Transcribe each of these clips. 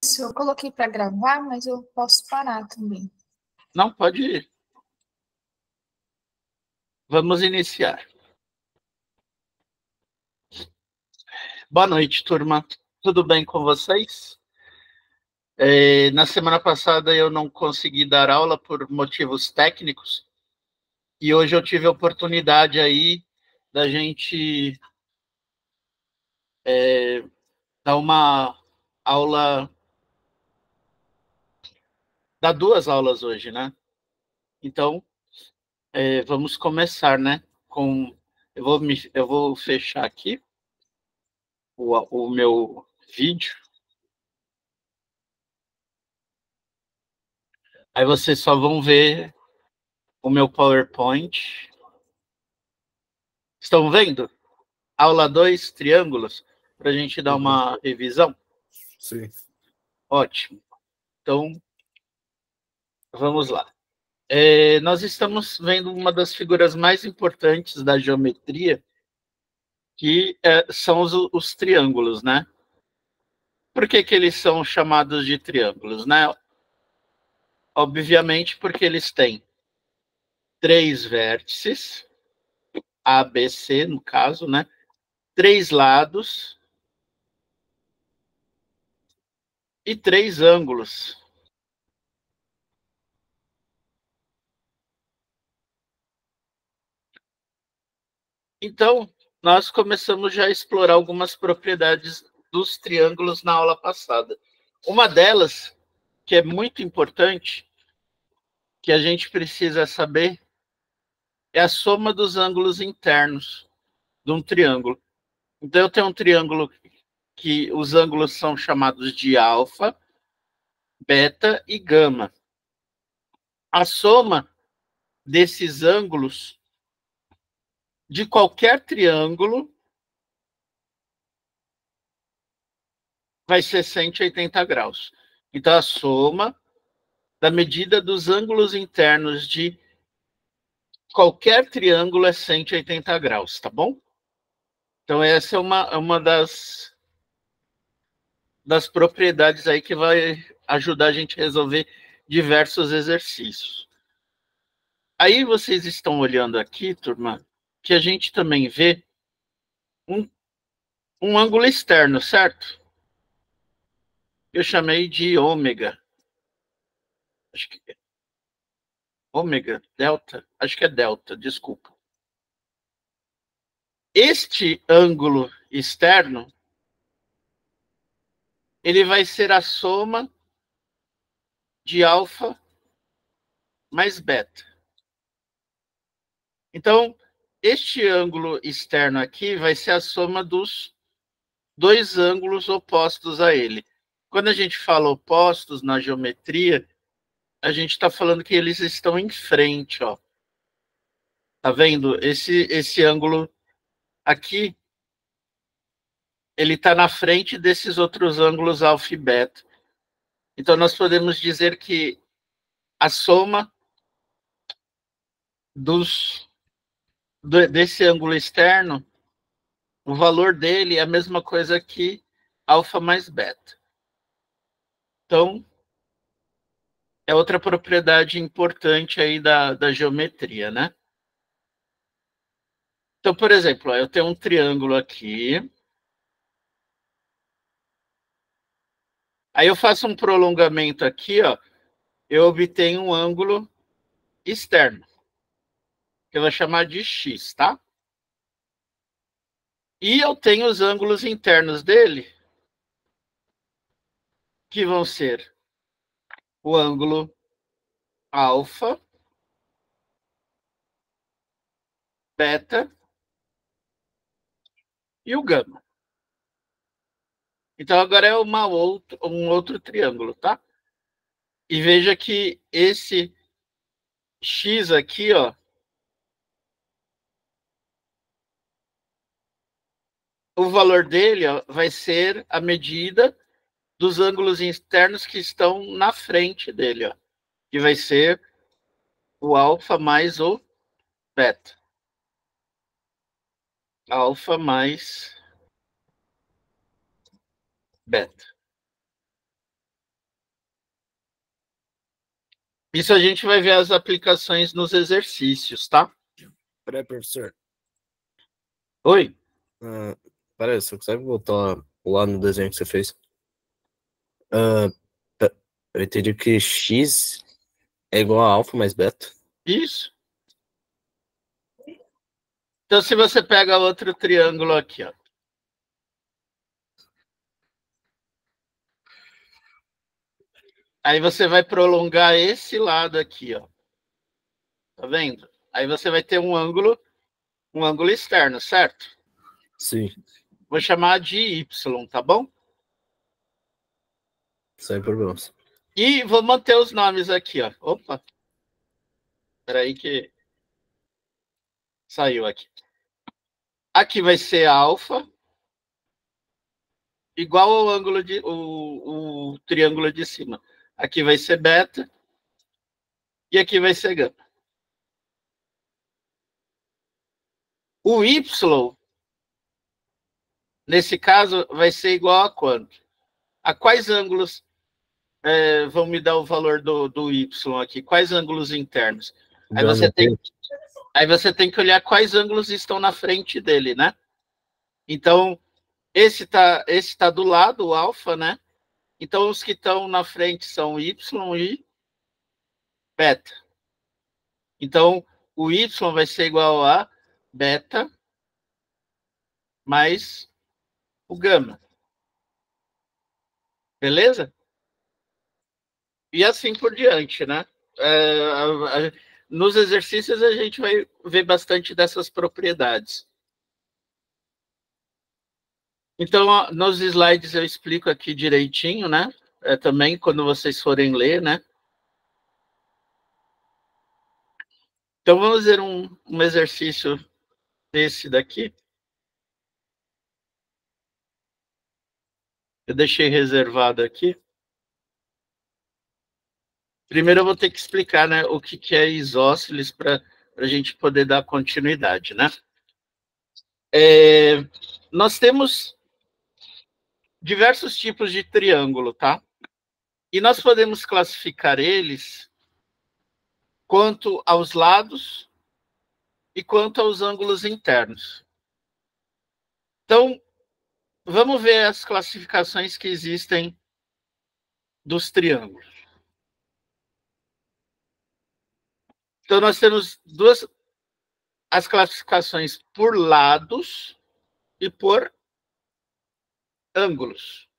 Isso, eu coloquei para gravar, mas eu posso parar também. Não, pode ir. Vamos iniciar. Boa noite, turma. Tudo bem com vocês? Na semana passada eu não consegui dar aula por motivos técnicos e hoje eu tive a oportunidade aí da gente dar uma aula, dar duas aulas hoje, né? Então, vamos começar, né? Eu vou fechar aqui o meu vídeo. Aí vocês só vão ver o meu PowerPoint. Estão vendo? Aula 2, triângulos, para a gente dar uma revisão? Sim. Ótimo. Então, vamos lá. Nós estamos vendo uma das figuras mais importantes da geometria, que são os triângulos, né? Por que eles são chamados de triângulos, né? Obviamente porque eles têm 3 vértices, A, B, C, no caso, né? 3 lados e 3 ângulos. Então, nós começamos já a explorar algumas propriedades dos triângulos na aula passada. Uma delas, que é muito importante, que a gente precisa saber, é a soma dos ângulos internos de um triângulo. Então, eu tenho um triângulo que os ângulos são chamados de alfa, beta e gama. A soma desses ângulos de qualquer triângulo vai ser 180 graus. Então, a soma da medida dos ângulos internos de qualquer triângulo é 180 graus, tá bom? Então, essa é uma das propriedades aí que vai ajudar a gente a resolver diversos exercícios. Aí vocês estão olhando aqui, turma, que a gente também vê um ângulo externo, certo? Eu chamei de ômega. Acho que é ômega, delta, acho que é delta, desculpa. Este ângulo externo, ele vai ser a soma de alfa mais beta. Então, este ângulo externo aqui vai ser a soma dos dois ângulos opostos a ele. Quando a gente fala opostos na geometria, a gente está falando que eles estão em frente, ó. Tá vendo? Esse ângulo aqui, ele está na frente desses outros ângulos alfa e beta. Então, nós podemos dizer que a soma desse ângulo externo, o valor dele é a mesma coisa que alfa mais beta. Então, é outra propriedade importante aí da geometria, né? Então, por exemplo, ó, eu tenho um triângulo aqui. Aí eu faço um prolongamento aqui, ó. Eu obtenho um ângulo externo, que eu vou chamar de x, tá? E eu tenho os ângulos internos dele, que vão ser o ângulo alfa, beta e o gama. Então, agora é um outro triângulo, tá? E veja que esse x aqui, ó, o valor dele, ó, vai ser a medida dos ângulos internos que estão na frente dele, ó, que vai ser o alfa mais o beta. Alfa mais beta. Isso a gente vai ver as aplicações nos exercícios, tá? Peraí, professor. Oi? Peraí, você consegue voltar lá no desenho que você fez? Eu entendi que x é igual a alfa mais beta. Isso. Então, se você pega outro triângulo aqui, ó. Aí você vai prolongar esse lado aqui, ó. Tá vendo? Aí você vai ter um ângulo externo, certo? Sim. Vou chamar de y, tá bom? Sem problemas. E vou manter os nomes aqui, ó. Opa. Espera aí que saiu aqui. Aqui vai ser alfa, igual ao ângulo de o triângulo de cima. Aqui vai ser beta e aqui vai ser gama. O y, nesse caso, vai ser igual a quanto? A quais ângulos vão me dar o valor do y aqui? Quais ângulos internos? Aí você tem que olhar quais ângulos estão na frente dele, né? Então, esse tá do lado, o alfa, né? Então, os que estão na frente são y e beta. Então, o y vai ser igual a beta mais o gama. Beleza? E assim por diante, né? Nos exercícios a gente vai ver bastante dessas propriedades. Então, nos slides eu explico aqui direitinho, né? Também quando vocês forem ler, né? Então, vamos ver um exercício desse daqui. Eu deixei reservado aqui. Primeiro eu vou ter que explicar, né, o que é isósceles para a gente poder dar continuidade, né? Nós temos diversos tipos de triângulo, tá? E nós podemos classificar eles quanto aos lados e quanto aos ângulos internos. Então, vamos ver as classificações que existem dos triângulos. Então, nós temos as classificações por lados e por ângulos.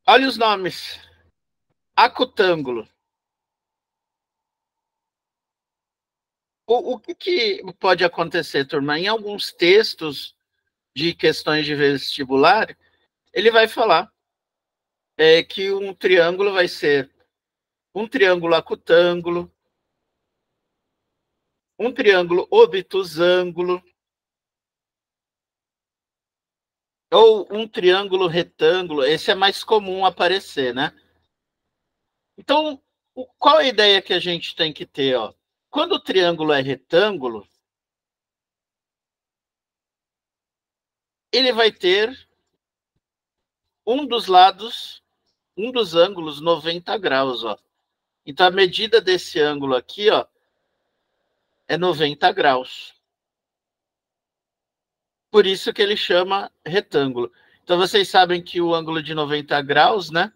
Olha os nomes. Acutângulo. O que pode acontecer, turma? Em alguns textos de questões de vestibular, ele vai falar que um triângulo vai ser um triângulo acutângulo, um triângulo obtusângulo, ou um triângulo retângulo. Esse é mais comum aparecer, né? Então, qual a ideia que a gente tem que ter? Ó? Quando o triângulo é retângulo, ele vai ter um dos lados, um dos ângulos 90 graus. Ó. Então, a medida desse ângulo aqui ó, é 90 graus. Por isso que ele chama retângulo. Então, vocês sabem que o ângulo de 90 graus, né?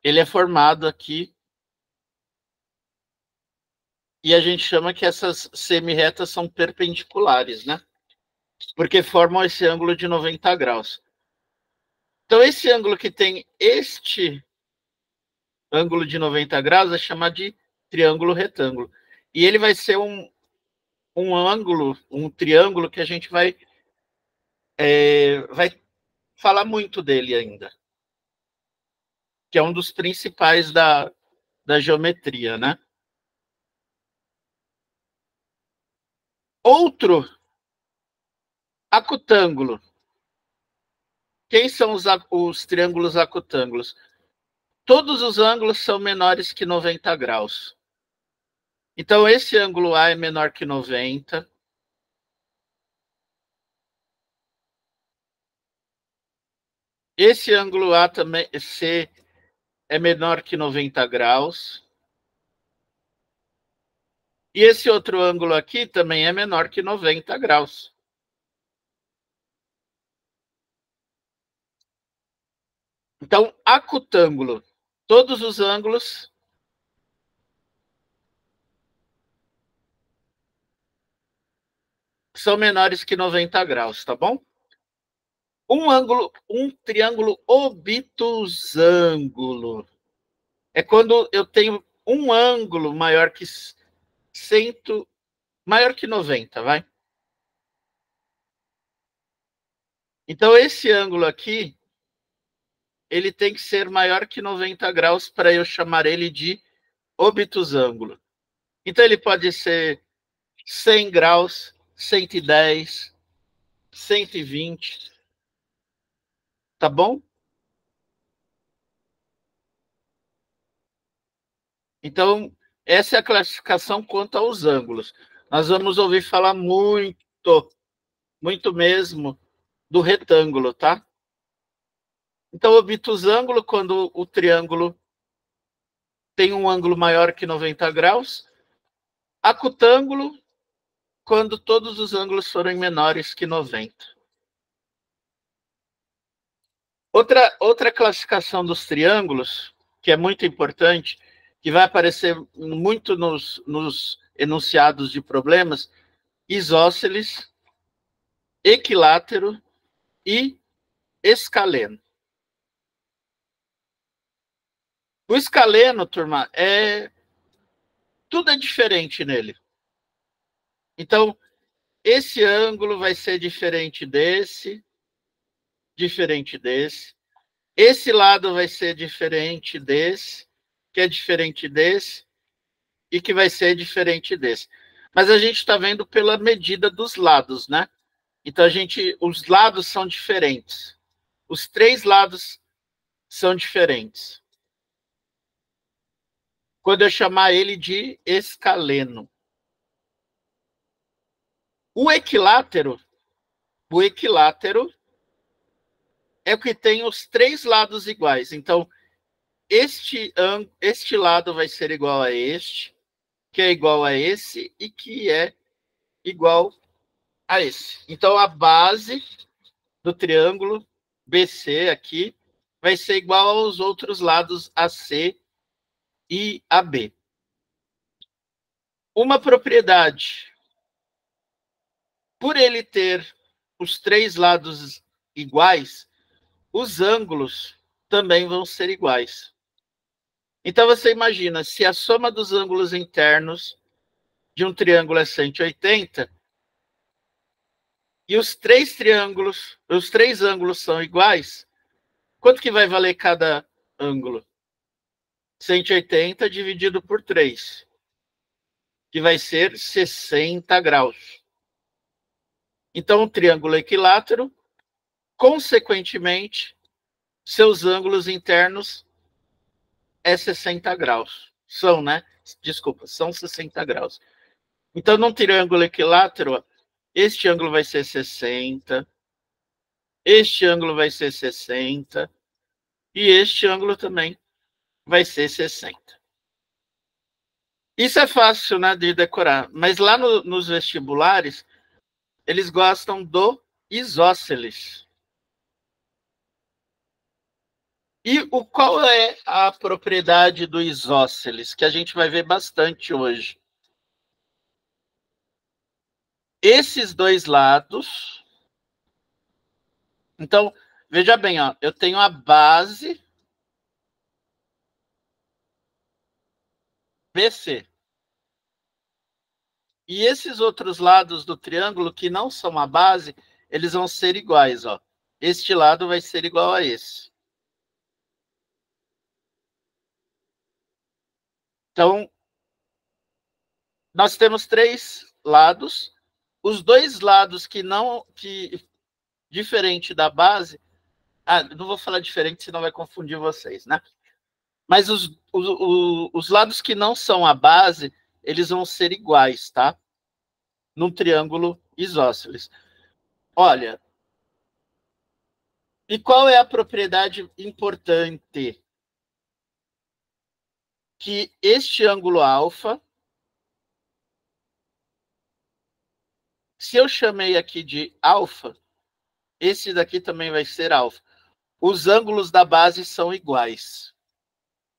Ele é formado aqui. E a gente chama que essas semi-retas são perpendiculares, né? Porque formam esse ângulo de 90 graus. Então, esse ângulo que tem este ângulo de 90 graus é chamado de triângulo retângulo. E ele vai ser um ângulo, um triângulo que a gente vai falar muito dele ainda. Que é um dos principais da geometria, né? Outro acutângulo. Quem são os triângulos acutângulos? Todos os ângulos são menores que 90 graus. Então, esse ângulo A é menor que 90. Esse ângulo A também, C é menor que 90 graus. E esse outro ângulo aqui também é menor que 90 graus. Então, acutângulo, todos os ângulos são menores que 90 graus, tá bom? Um triângulo obtusângulo é quando eu tenho um ângulo maior que 90, vai? Então, esse ângulo aqui, ele tem que ser maior que 90 graus para eu chamar ele de obtusângulo. Então, ele pode ser 100 graus, 110, 120, tá bom? Então, essa é a classificação quanto aos ângulos. Nós vamos ouvir falar muito mesmo, do retângulo, tá? Então, obtusângulo, quando o triângulo tem um ângulo maior que 90 graus. Acutângulo, quando todos os ângulos forem menores que 90. Outra classificação dos triângulos, que é muito importante, que vai aparecer muito nos enunciados de problemas, isósceles, equilátero e escaleno. O escaleno, turma, tudo é diferente nele. Então, esse ângulo vai ser diferente desse. Esse lado vai ser diferente desse, que é diferente desse, e que vai ser diferente desse. Mas a gente está vendo pela medida dos lados, né? Então, os lados são diferentes. Os 3 lados são diferentes. Quando eu chamar ele de escaleno. O equilátero é o que tem os 3 lados iguais. Então, este lado vai ser igual a este, que é igual a esse e que é igual a esse. Então, a base do triângulo BC aqui vai ser igual aos outros lados AC e AB. Uma propriedade. Por ele ter os 3 lados iguais, os ângulos também vão ser iguais. Então, você imagina, se a soma dos ângulos internos de um triângulo é 180, e os 3 ângulos são iguais, quanto que vai valer cada ângulo? 180 dividido por 3, que vai ser 60 graus. Então, o triângulo equilátero, consequentemente, seus ângulos internos é 60 graus. São 60 graus. Então, num triângulo equilátero, este ângulo vai ser 60, este ângulo vai ser 60, e este ângulo também vai ser 60. Isso é fácil, né, de decorar, mas lá nos vestibulares, eles gostam do isósceles. E qual é a propriedade do isósceles, que a gente vai ver bastante hoje? Esses 2 lados. Então, veja bem, ó, eu tenho a base BC. E esses outros lados do triângulo que não são a base, eles vão ser iguais, ó. Este lado vai ser igual a esse. Então, nós temos 3 lados. Os 2 lados que diferente da base. Não vou falar diferente, senão vai confundir vocês, né? Mas os lados que não são a base, eles vão ser iguais, tá? Num triângulo isósceles. Olha, e qual é a propriedade importante? que este ângulo alfa, se eu chamei aqui de alfa, esse daqui também vai ser alfa. Os ângulos da base são iguais.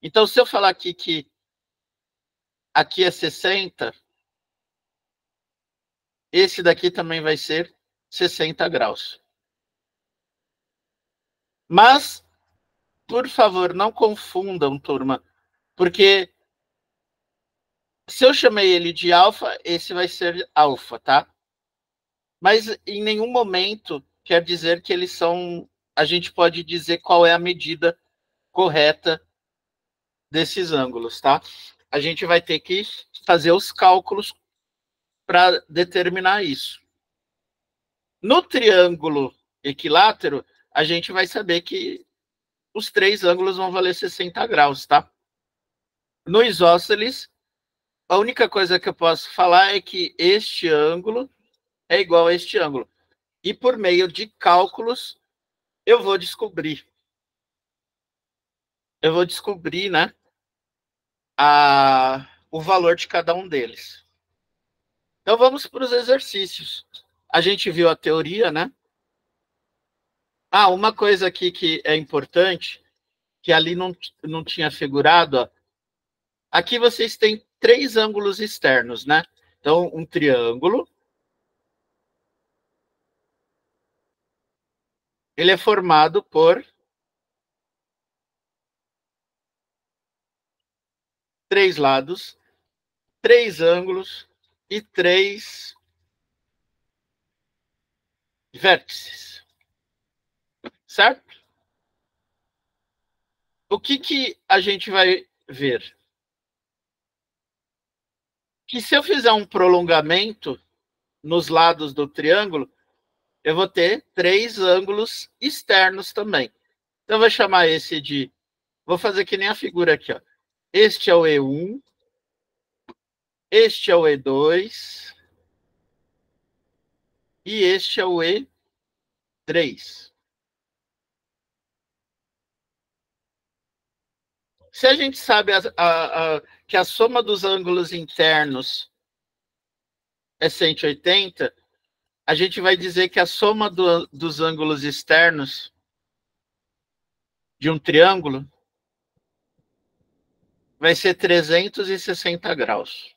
Então, se eu falar aqui que aqui é 60, esse daqui também vai ser 60 graus. Mas, por favor, não confundam, turma, porque se eu chamei ele de alfa, esse vai ser alfa, tá? Mas em nenhum momento quer dizer que eles são... A gente pode dizer qual é a medida correta desses ângulos, tá? A gente vai ter que fazer os cálculos para determinar isso. No triângulo equilátero, a gente vai saber que os três ângulos vão valer 60 graus, tá? No isósceles, a única coisa que eu posso falar é que este ângulo é igual a este ângulo. E por meio de cálculos, eu vou descobrir. Né, o valor de cada um deles. Então, vamos para os exercícios. A gente viu a teoria, né? Uma coisa aqui que é importante, que ali não tinha figurado, ó. Aqui vocês têm 3 ângulos externos, né? Então, um triângulo. Ele é formado por 3 lados, 3 ângulos e 3 vértices. Certo? O que a gente vai ver? Que se eu fizer um prolongamento nos lados do triângulo, eu vou ter 3 ângulos externos também. Então, eu vou chamar esse de... Vou fazer que nem a figura aqui, ó. Este é o E1, este é o E2 e este é o E3. Se a gente sabe que a soma dos ângulos internos é 180, a gente vai dizer que a soma dos ângulos externos de um triângulo vai ser 360 graus.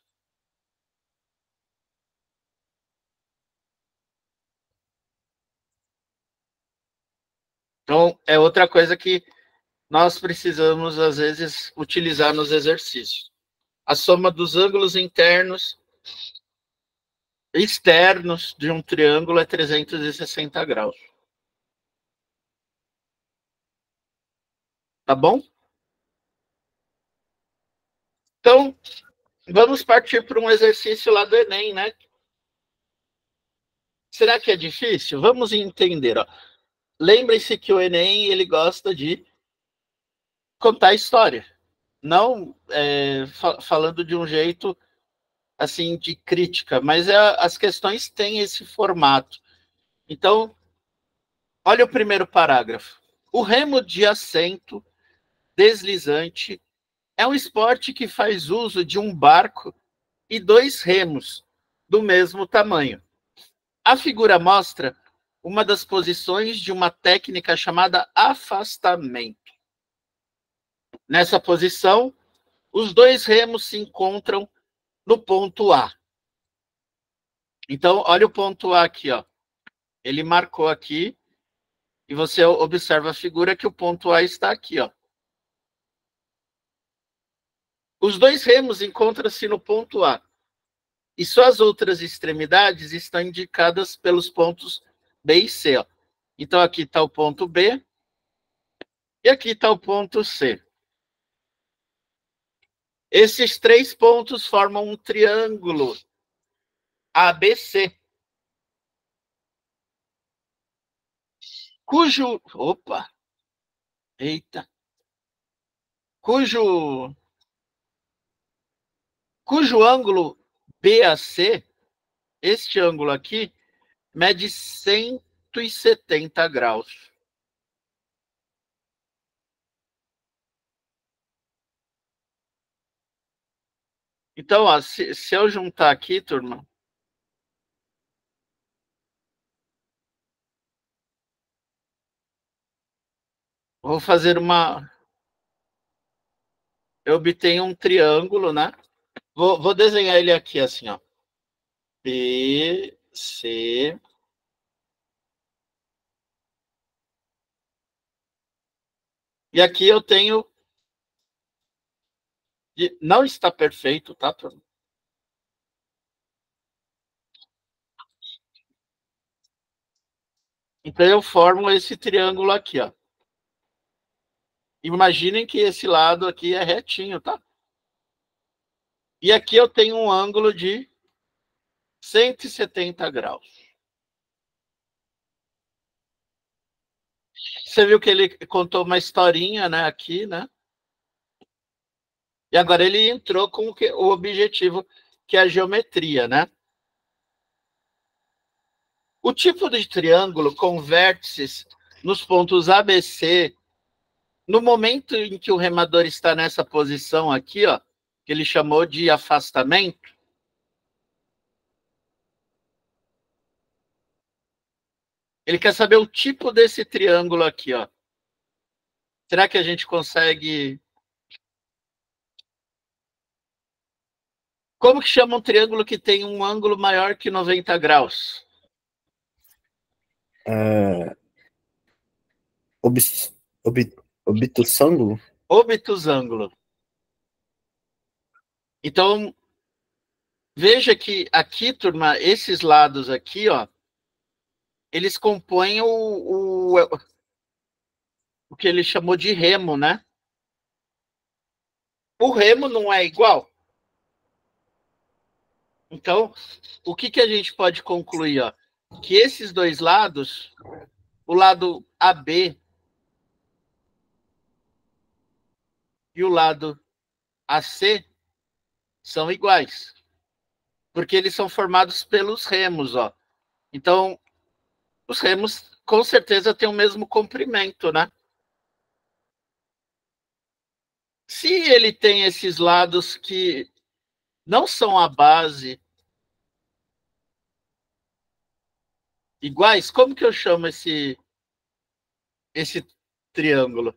Então, é outra coisa que nós precisamos, às vezes, utilizar nos exercícios. A soma dos ângulos internos externos de um triângulo é 360 graus. Tá bom? Então, vamos partir para um exercício lá do Enem, né? Será que é difícil? Vamos entender, ó. Lembre-se que o Enem, ele gosta de contar história. Não falando de um jeito, assim, de crítica, mas as questões têm esse formato. Então, olha o primeiro parágrafo. O remo de assento deslizante é um esporte que faz uso de um barco e 2 remos do mesmo tamanho. A figura mostra uma das posições de uma técnica chamada afastamento. Nessa posição, os 2 remos se encontram no ponto A. Então, olha o ponto A aqui, ó. Ele marcou aqui e você observa a figura que o ponto A está aqui, ó. Os 2 remos encontram-se no ponto A e suas outras extremidades estão indicadas pelos pontos B e C, ó. Então, aqui está o ponto B e aqui está o ponto C. Esses 3 pontos formam um triângulo ABC, cujo... Opa! Eita! Cujo ângulo BAC, este ângulo aqui, mede 170 graus. Então, ó, se eu juntar aqui, turma, vou fazer uma... Eu obtenho um triângulo, né? Vou desenhar ele aqui assim, ó. B, C... E aqui eu tenho... Não está perfeito, tá, turma? Então eu formo esse triângulo aqui, ó. Imaginem que esse lado aqui é retinho, tá? E aqui eu tenho um ângulo de 170 graus. Você viu que ele contou uma historinha, né, aqui, né? E agora ele entrou com o objetivo, que é a geometria, né? O tipo de triângulo com vértices nos pontos ABC, no momento em que o remador está nessa posição aqui, ó, que ele chamou de afastamento, ele quer saber o tipo desse triângulo aqui, ó. Será que a gente consegue... Como que chama um triângulo que tem um ângulo maior que 90 graus? Obtusângulo? Obtusângulo. Então, veja que aqui, turma, esses lados aqui, ó, eles compõem o que ele chamou de remo, né? O remo não é igual. Então, o que a gente pode concluir, ó? Que esses dois lados, o lado AB e o lado AC, são iguais. Porque eles são formados pelos remos, ó. Então, os remos com certeza têm o mesmo comprimento, né? Se ele tem esses lados que não são a base iguais, como que eu chamo esse triângulo?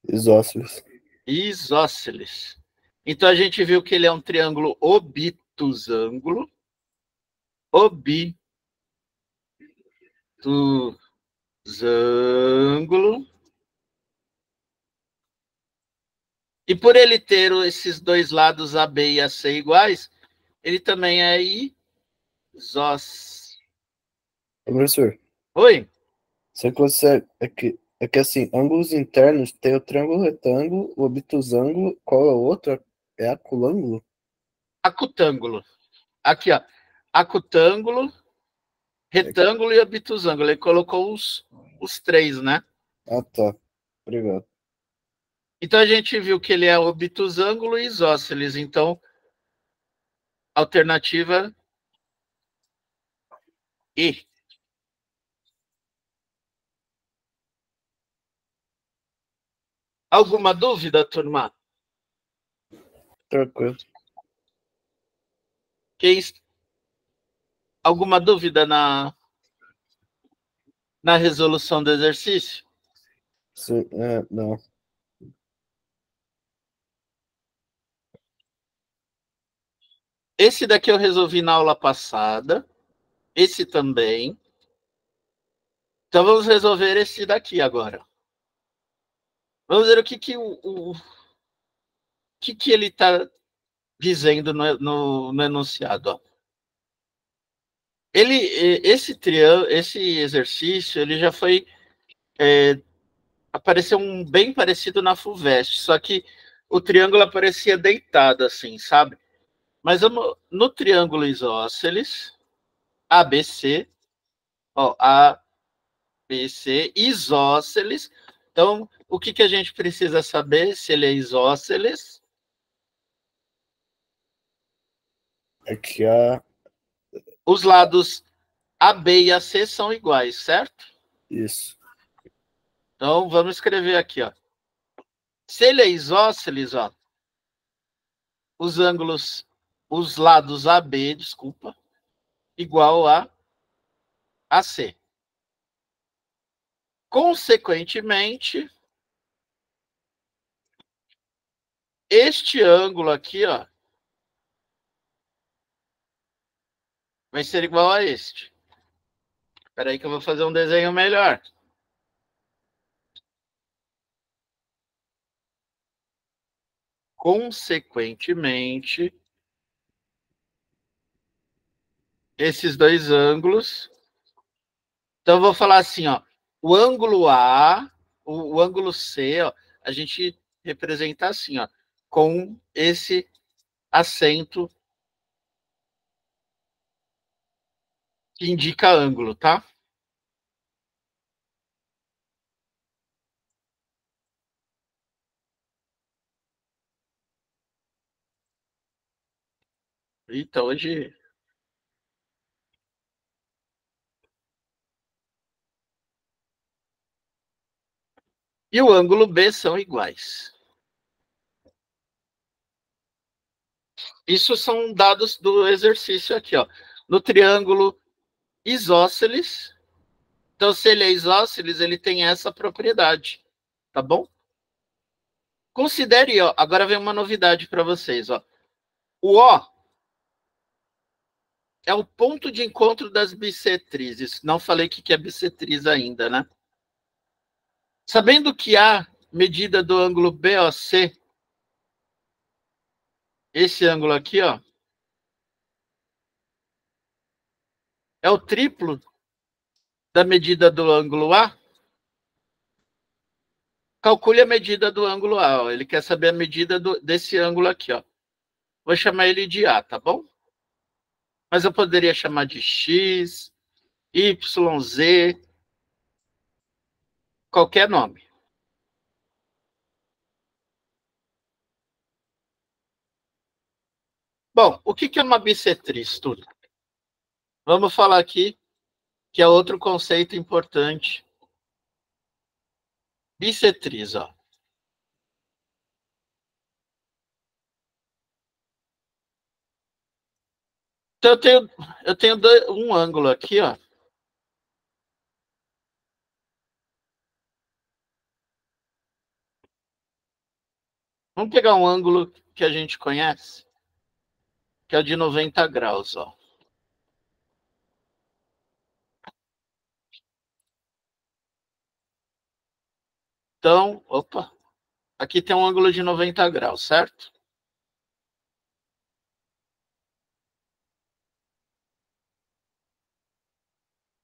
Isósceles. Isósceles. Então a gente viu que ele é um triângulo obtusângulo. Obtusângulo. E por ele ter esses dois lados AB e AC iguais, ele também é isósceles. Professor, Oi? você consegue... É que assim, ângulos internos tem o triângulo retângulo, o obtusângulo, qual é o outro? É aculângulo? Acutângulo. Aqui, ó. Acutângulo, retângulo e obtusângulo. Ele colocou os três, né? Ah, tá. Obrigado. Então a gente viu que ele é obtusângulo e isósceles. Então, alternativa E. Alguma dúvida, turma? Tranquilo. Alguma dúvida na resolução do exercício? Sim, não. Esse daqui eu resolvi na aula passada. Esse também. Então vamos resolver esse daqui agora. Vamos ver o que ele está dizendo no enunciado. Ó. Esse exercício, ele já foi... apareceu bem parecido na FUVEST, só que o triângulo aparecia deitado, assim, sabe? Mas no triângulo isósceles, ABC, ó, ABC, isósceles. Então, o que a gente precisa saber se ele é isósceles? É que a... Os lados AB e AC são iguais, certo? Isso. Então, vamos escrever aqui, ó. Se ele é isósceles, ó, os ângulos, os lados AB, desculpa, igual a AC. Consequentemente, este ângulo aqui, ó, vai ser igual a este. Espera aí que eu vou fazer um desenho melhor. Consequentemente, esses dois ângulos. Então, eu vou falar assim, ó, o ângulo A, o ângulo C, ó, a gente representa assim, ó, com esse acento que indica ângulo, tá? Então, hoje... E o ângulo B são iguais. Isso são dados do exercício aqui, ó. No triângulo isósceles, então se ele é isósceles, ele tem essa propriedade, tá bom? Considere, ó, agora vem uma novidade para vocês, ó. O O é o ponto de encontro das bissetrizes. Não falei o que é bissetriz ainda, né? Sabendo que a medida do ângulo BOC, esse ângulo aqui, ó, é o triplo da medida do ângulo A, calcule a medida do ângulo A. Ó. Ele quer saber a medida desse ângulo aqui, ó. Vou chamar ele de A, tá bom? Mas eu poderia chamar de X, Y, Z, qualquer nome. Bom, o que é uma bissetriz, tudo? Vamos falar aqui que é outro conceito importante. Bissetriz, ó. Então, eu tenho um ângulo aqui, ó. Vamos pegar um ângulo que a gente conhece, que é o de 90 graus, ó. Então, opa, aqui tem um ângulo de 90 graus, certo?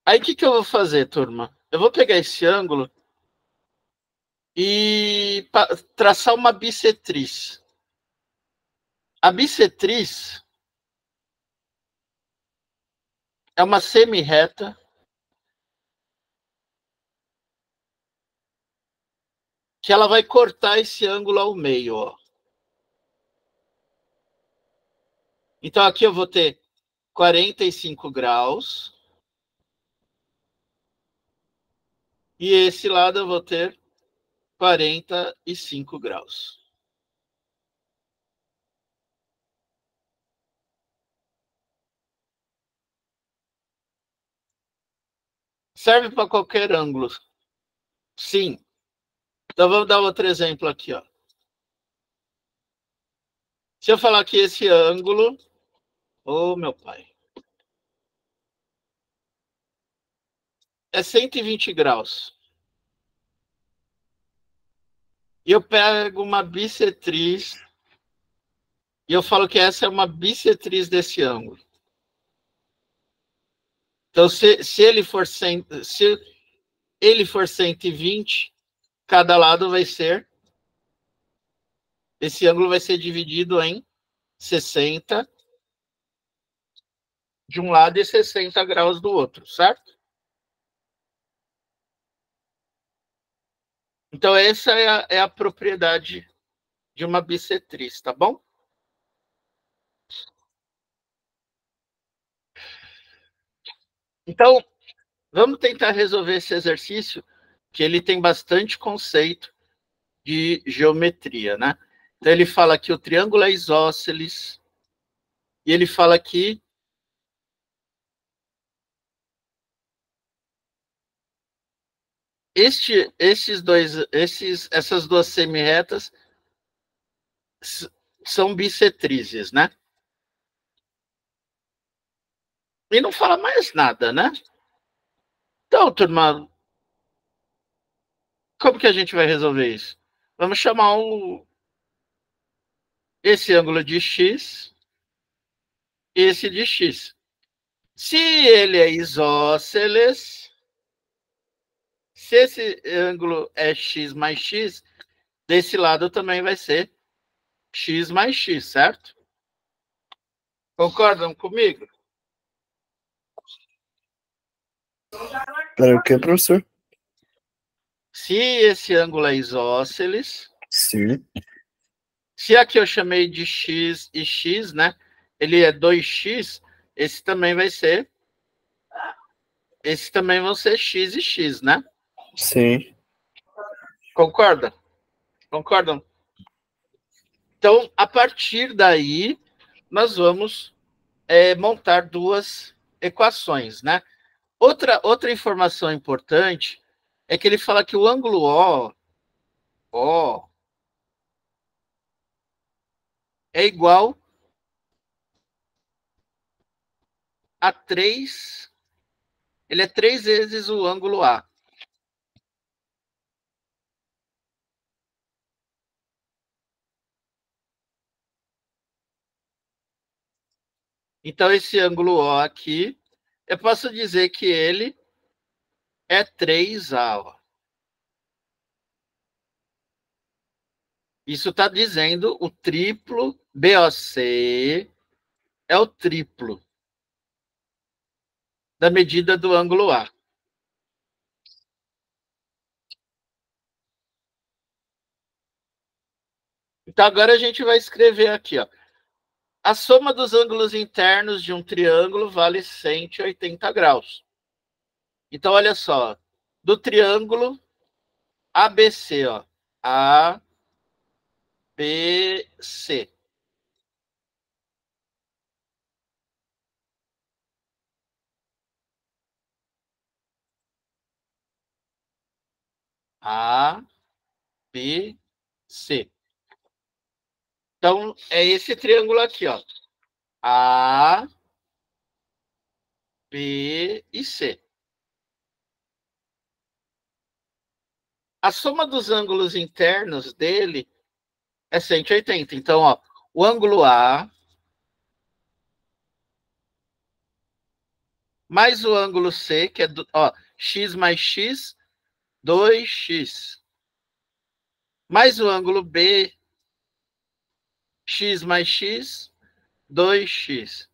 Aí, o que eu vou fazer, turma? Eu vou pegar esse ângulo e traçar uma bissetriz. A bissetriz é uma semi-reta que ela vai cortar esse ângulo ao meio, ó. Então, aqui eu vou ter 45 graus. E esse lado eu vou ter 45 graus. Serve para qualquer ângulo. Sim. Então, vamos dar outro exemplo aqui, ó. Se eu falar que esse ângulo... Ô, meu pai. É 120 graus. E eu pego uma bissetriz e eu falo que essa é uma bissetriz desse ângulo. Então, se ele for 120, cada lado vai ser... Esse ângulo vai ser dividido em 60 de um lado e 60 graus do outro, certo? Então, essa é a propriedade de uma bissetriz, tá bom? Então, vamos tentar resolver esse exercício, que ele tem bastante conceito de geometria, né? Então, ele fala que o triângulo é isósceles, e ele fala que essas duas semirretas são bissetrizes, né? E não fala mais nada, né? Então, turma, como que a gente vai resolver isso? Vamos chamar esse ângulo de x e esse de x. Se ele é isósceles, se esse ângulo é x mais x, desse lado também vai ser x mais x, certo? Concordam comigo? Para o que, professor? Se esse ângulo é isósceles, Sim. se aqui eu chamei de x e x, né? Ele é 2x, esse também vai ser. Esses também vão ser x e x, né? Sim. Concorda? Concordam? Então, a partir daí, nós vamos montar duas equações, né? Outra informação importante é que ele fala que o ângulo O é igual a 3. Ele é 3 vezes o ângulo A. Então, esse ângulo O aqui, eu posso dizer que ele é 3A. Ó. Isso está dizendo o triplo BOC é o triplo da medida do ângulo A. Então, agora a gente vai escrever aqui, ó. A soma dos ângulos internos de um triângulo vale 180 graus. Então, olha só. Do triângulo ABC, ó. ABC. ABC. Então, é esse triângulo aqui, ó. A, B e C. A soma dos ângulos internos dele é 180. Então, ó, o ângulo A mais o ângulo C, que é x mais x, 2x. Mais o ângulo B, x mais x, 2x.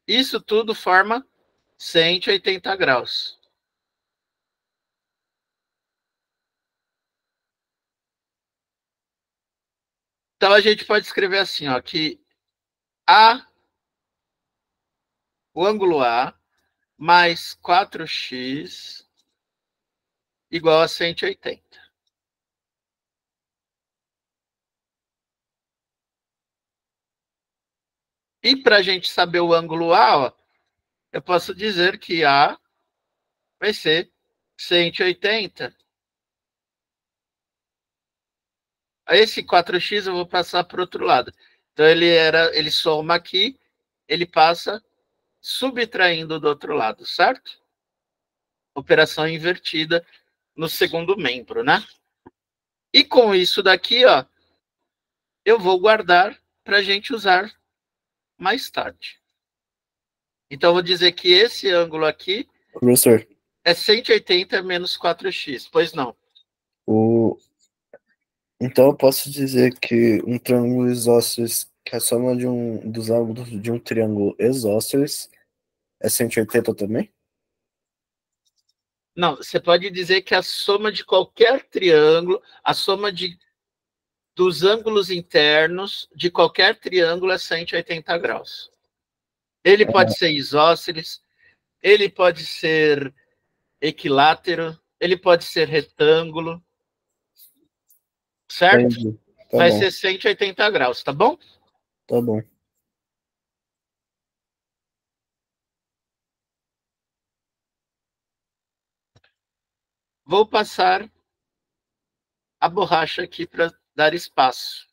Isso tudo forma 180 graus. Então, a gente pode escrever assim, ó, que o ângulo A mais 4x igual a 180. E para a gente saber o ângulo A, ó, eu posso dizer que A vai ser 180. Esse 4x eu vou passar para o outro lado. Então, ele soma aqui, ele passa subtraindo do outro lado, certo? Operação invertida no segundo membro, né? E com isso daqui, ó, eu vou guardar para a gente usar mais tarde. Então, eu vou dizer que esse ângulo aqui Professor, é 180 menos 4x. Pois não. Então eu posso dizer que um triângulo isósceles, que é a soma dos ângulos de um triângulo isósceles, é 180 também? Não, você pode dizer que a soma de qualquer triângulo, a soma dos ângulos internos de qualquer triângulo é 180 graus. Ele pode ser isósceles, ele pode ser equilátero, ele pode ser retângulo, certo? Entendi. Tá vai bom, ser 180 graus, tá bom? tá bom. Vou passar a borracha aqui para dar espaço.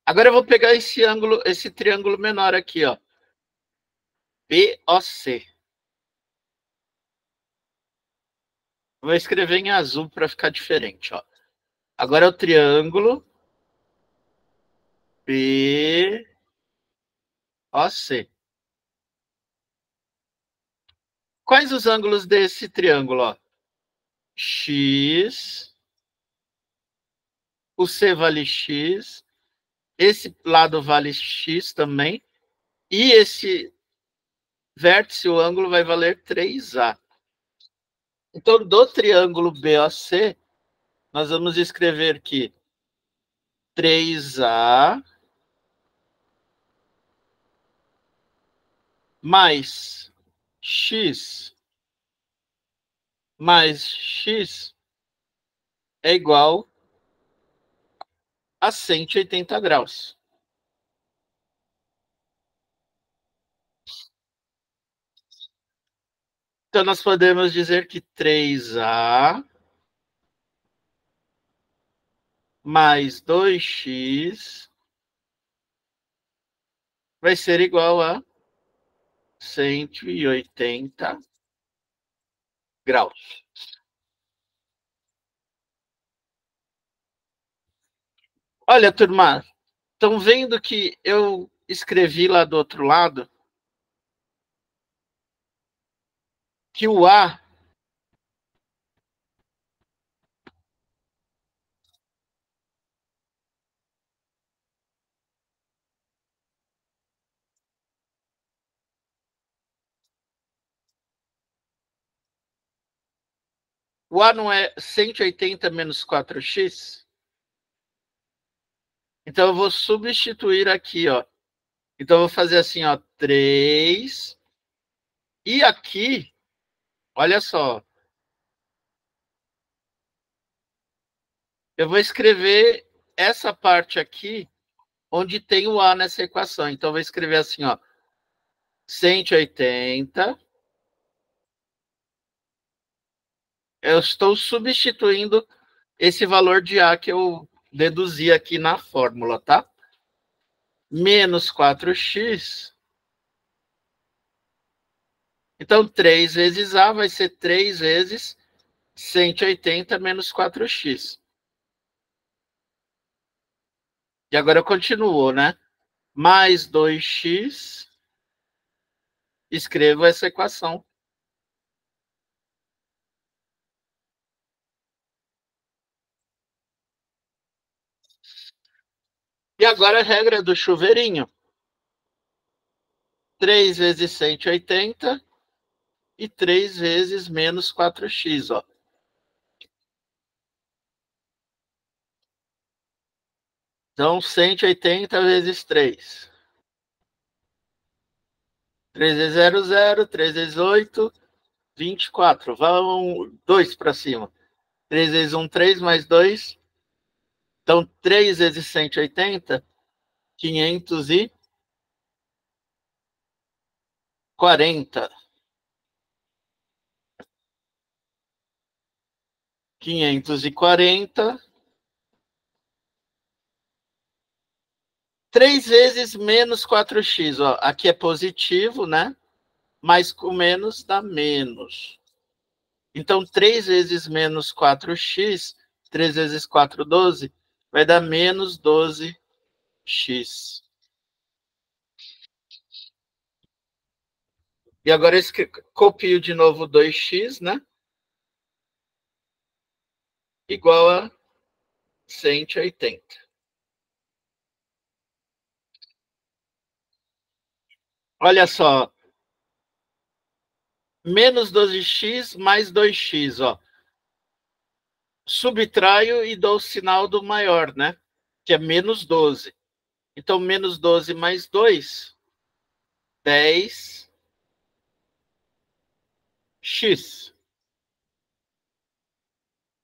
Agora eu vou pegar esse ângulo, esse triângulo menor aqui, ó. BOC. Vou escrever em azul para ficar diferente, ó. Agora é o triângulo BOC. Quais os ângulos desse triângulo, ó? X, o C vale X, esse lado vale X também, e esse vértice, o ângulo vai valer 3A. Então, do triângulo BOC, nós vamos escrever que 3A mais X mais X é igual a 180 graus. Então, nós podemos dizer que 3A mais 2x vai ser igual a 180 graus. Olha, turma, estão vendo que eu escrevi lá do outro lado que o A não é 180 menos 4x? Então, eu vou substituir aqui, ó. Então, eu vou fazer assim, ó, 3. E aqui, olha só. Eu vou escrever essa parte aqui, onde tem o A nessa equação. Então, eu vou escrever assim, ó. 180. Eu estou substituindo esse valor de A que eu deduzi aqui na fórmula, tá? Menos 4x. Então, 3 vezes A vai ser 3 vezes 180 menos 4x. E agora continuou, né? Mais 2x. Escrevo essa equação. E agora a regra do chuveirinho. 3 vezes 180 e 3 vezes menos 4x, ó. Então, 180 vezes 3. 3 vezes 0, 0. 3 vezes 8, 24. Vão 2 para cima. 3 vezes 1, 3, mais 2. Então, 3 vezes 180, 540. 540. 3 vezes menos 4x. Ó. Aqui é positivo, né? Mas com menos dá menos. Então, 3 vezes menos 4x, 3 vezes 4, 12, vai dar menos 12x. E agora eu copio de novo 2x, né? Igual a 180. Olha só. Menos 12x mais 2x, ó. Subtraio e dou o sinal do maior, né? Que é menos 12. Então, menos 12 mais 2, 10x.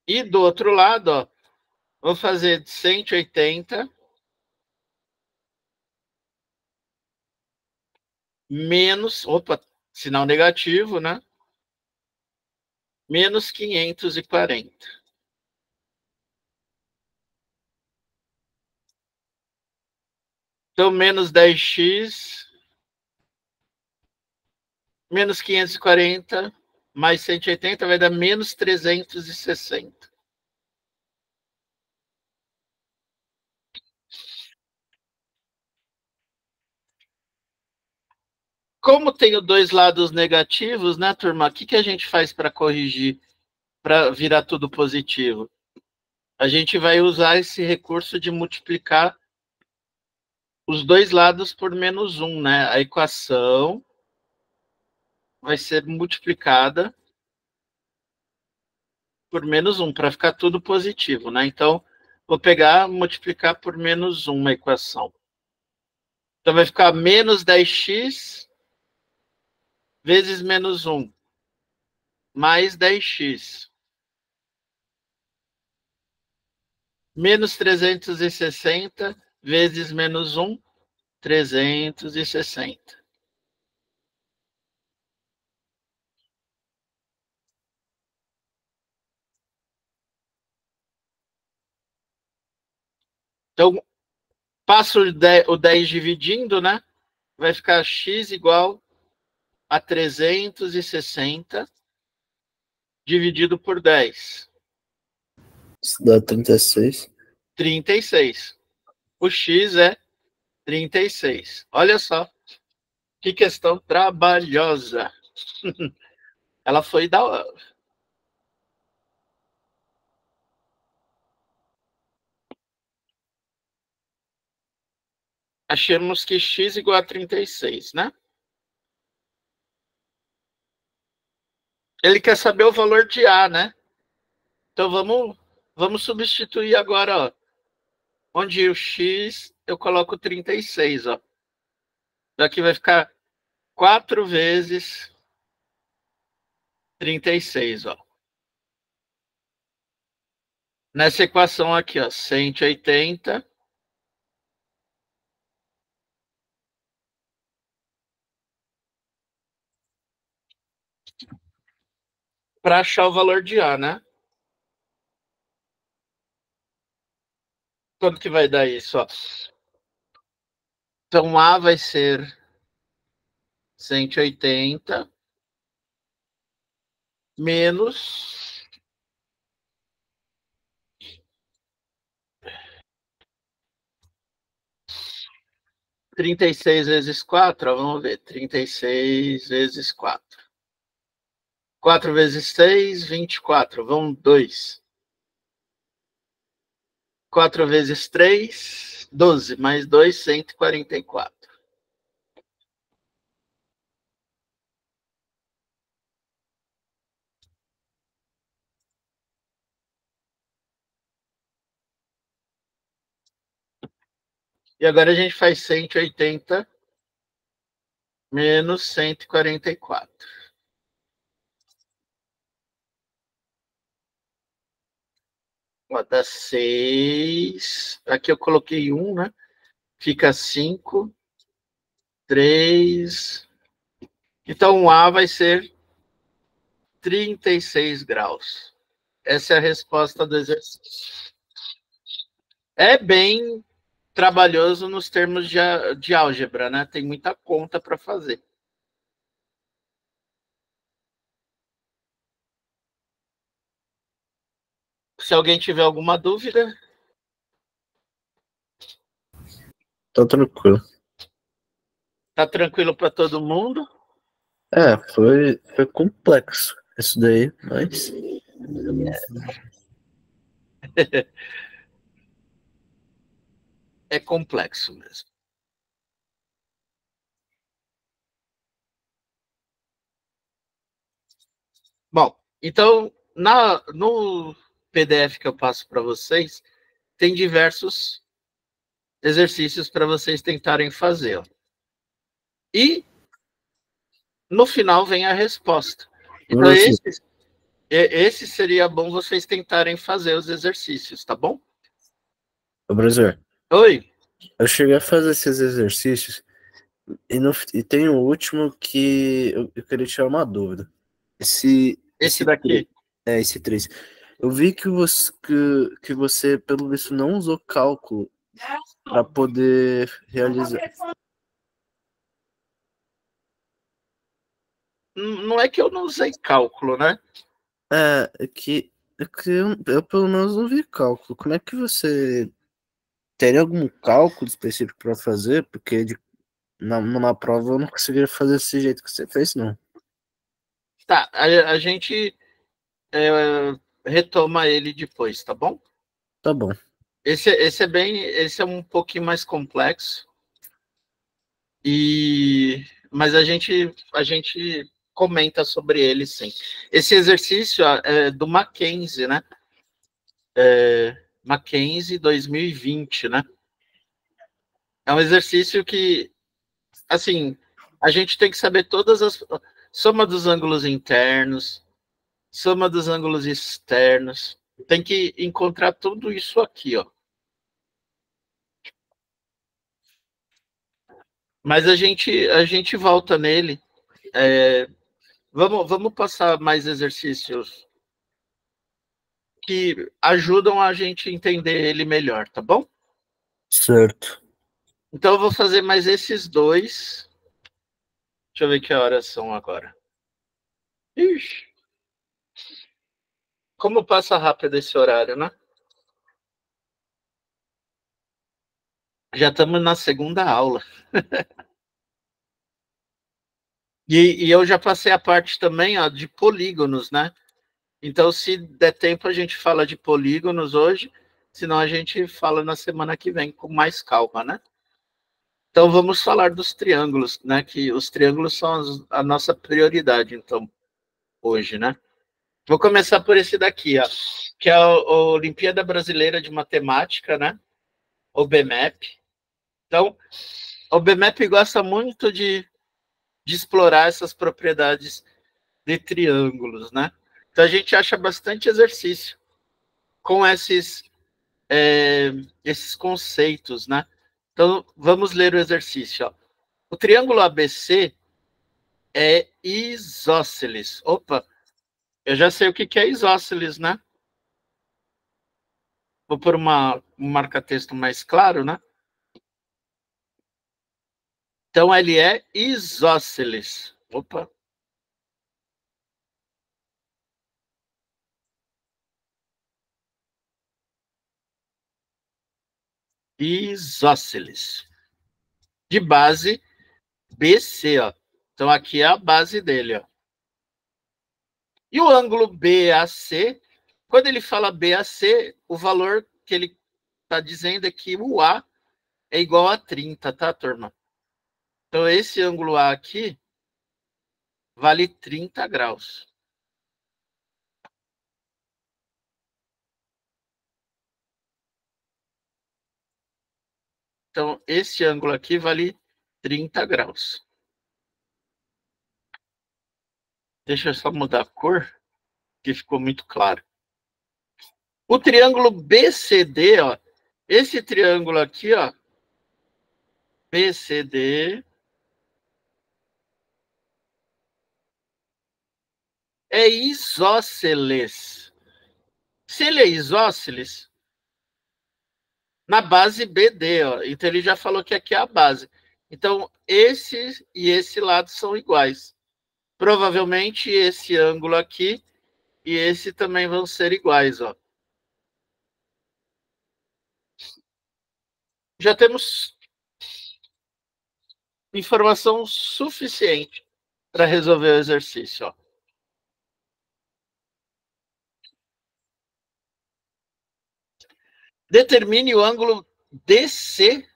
E do outro lado, ó, Vou fazer de 180 menos, opa, sinal negativo, né? Menos 540. Então, menos 10x, menos 540, mais 180 vai dar menos 360. Como tenho dois lados negativos, né, turma? O que a gente faz para corrigir, para virar tudo positivo? A gente vai usar esse recurso de multiplicar os dois lados por menos 1, né? A equação vai ser multiplicada por menos 1, para ficar tudo positivo, né? Então, vou pegar, multiplicar por menos 1 a equação. Então, vai ficar menos 10x vezes menos 1, mais 10x. Menos 360 vezes menos 1, 360. Então, passo o 10 dividindo, né? Vai ficar x igual a 360 dividido por 10. Isso dá 36. 36. O x é 36. Olha só, que questão trabalhosa. Ela foi da... Achamos que x igual a 36, né? Ele quer saber o valor de A, né? Então vamos substituir agora, ó. Onde o x eu coloco 36, ó. Daqui vai ficar 4 vezes 36, ó. Nessa equação aqui, ó, 180 para achar o valor de A, né? Quanto que vai dar isso, ó? Então, A vai ser 180 menos 36 vezes 4, ó, vamos ver, 36 vezes 4. 4 vezes 6, 24, vamos 2. 4 vezes 3, 12, mais 2, 144. E agora a gente faz 180 menos 144. Ó, dá 6. Aqui eu coloquei 1, né? Fica 5, 3. Então, o A vai ser 36 graus. Essa é a resposta do exercício. É bem trabalhoso nos termos de álgebra, né? Tem muita conta para fazer. Se alguém tiver alguma dúvida... Tá tranquilo. Tá tranquilo para todo mundo? É, foi complexo isso daí, mas... É complexo mesmo. Bom, então, no PDF que eu passo para vocês, tem diversos exercícios para vocês tentarem fazer. Ó. E, no final, vem a resposta. Então, esse seria bom vocês tentarem fazer os exercícios, tá bom? Ô, Brasil, Oi? eu cheguei a fazer esses exercícios e tem o último que eu queria tirar uma dúvida. Esse, Esse esse, tre- daqui? esse 3. Eu vi que você, pelo visto, não usou cálculo para poder realizar. Não é que eu não usei cálculo, né? É que eu pelo menos não vi cálculo. Como é que você teria algum cálculo específico para fazer? Porque numa prova eu não conseguiria fazer desse jeito que você fez, não. Tá, a gente retoma ele depois, tá bom? Tá bom. Esse é um pouquinho mais complexo, mas a gente comenta sobre ele, sim. Esse exercício é do Mackenzie, né? Mackenzie 2020, né? É um exercício que, assim, a gente tem que saber todas as soma dos ângulos internos, soma dos ângulos externos. Tem que encontrar tudo isso aqui, ó. Mas a gente volta nele. É, vamos passar mais exercícios que ajudam a gente a entender ele melhor, tá bom? Certo. Então eu vou fazer mais esses dois. Deixa eu ver que horas são agora. Ixi, como passa rápido esse horário, né? Já estamos na segunda aula. E eu já passei a parte também, ó, de polígonos, né? Então, se der tempo, a gente fala de polígonos hoje, senão a gente fala na semana que vem com mais calma, né? Então, vamos falar dos triângulos, né? Que os triângulos são a nossa prioridade, então, hoje, né? Vou começar por esse daqui, ó, que é a Olimpíada Brasileira de Matemática, né? O BMEP. Então, o BMEP gosta muito de explorar essas propriedades de triângulos, né? Então, a gente acha bastante exercício com esses conceitos, né? Então, vamos ler o exercício. Ó. O triângulo ABC é isósceles. Opa, eu já sei o que é isósceles, né? Vou pôr um marca-texto mais claro, né? Então, ele é isósceles. Opa. Isósceles. De base BC, ó. Então, aqui é a base dele, ó. E o ângulo BAC, quando ele fala BAC, o valor que ele está dizendo é que o A é igual a 30, tá, turma? Então, esse ângulo A aqui vale 30 graus. Então, esse ângulo aqui vale 30 graus. Deixa eu só mudar a cor, que ficou muito claro. O triângulo BCD, ó, esse triângulo aqui, ó, BCD, é isósceles. Se ele é isósceles, na base BD, ó, então ele já falou que aqui é a base. Então, esse e esse lado são iguais. Provavelmente esse ângulo aqui e esse também vão ser iguais, ó. Já temos informação suficiente para resolver o exercício, ó. Determine o ângulo DCA.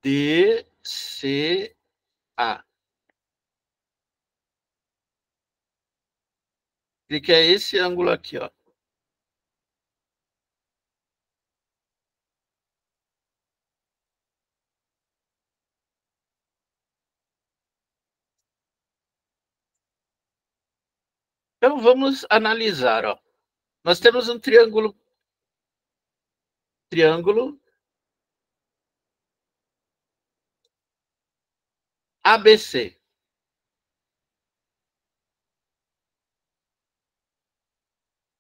DCA. Que é esse ângulo aqui, ó. Então vamos analisar, ó. Nós temos um triângulo triângulo ABC.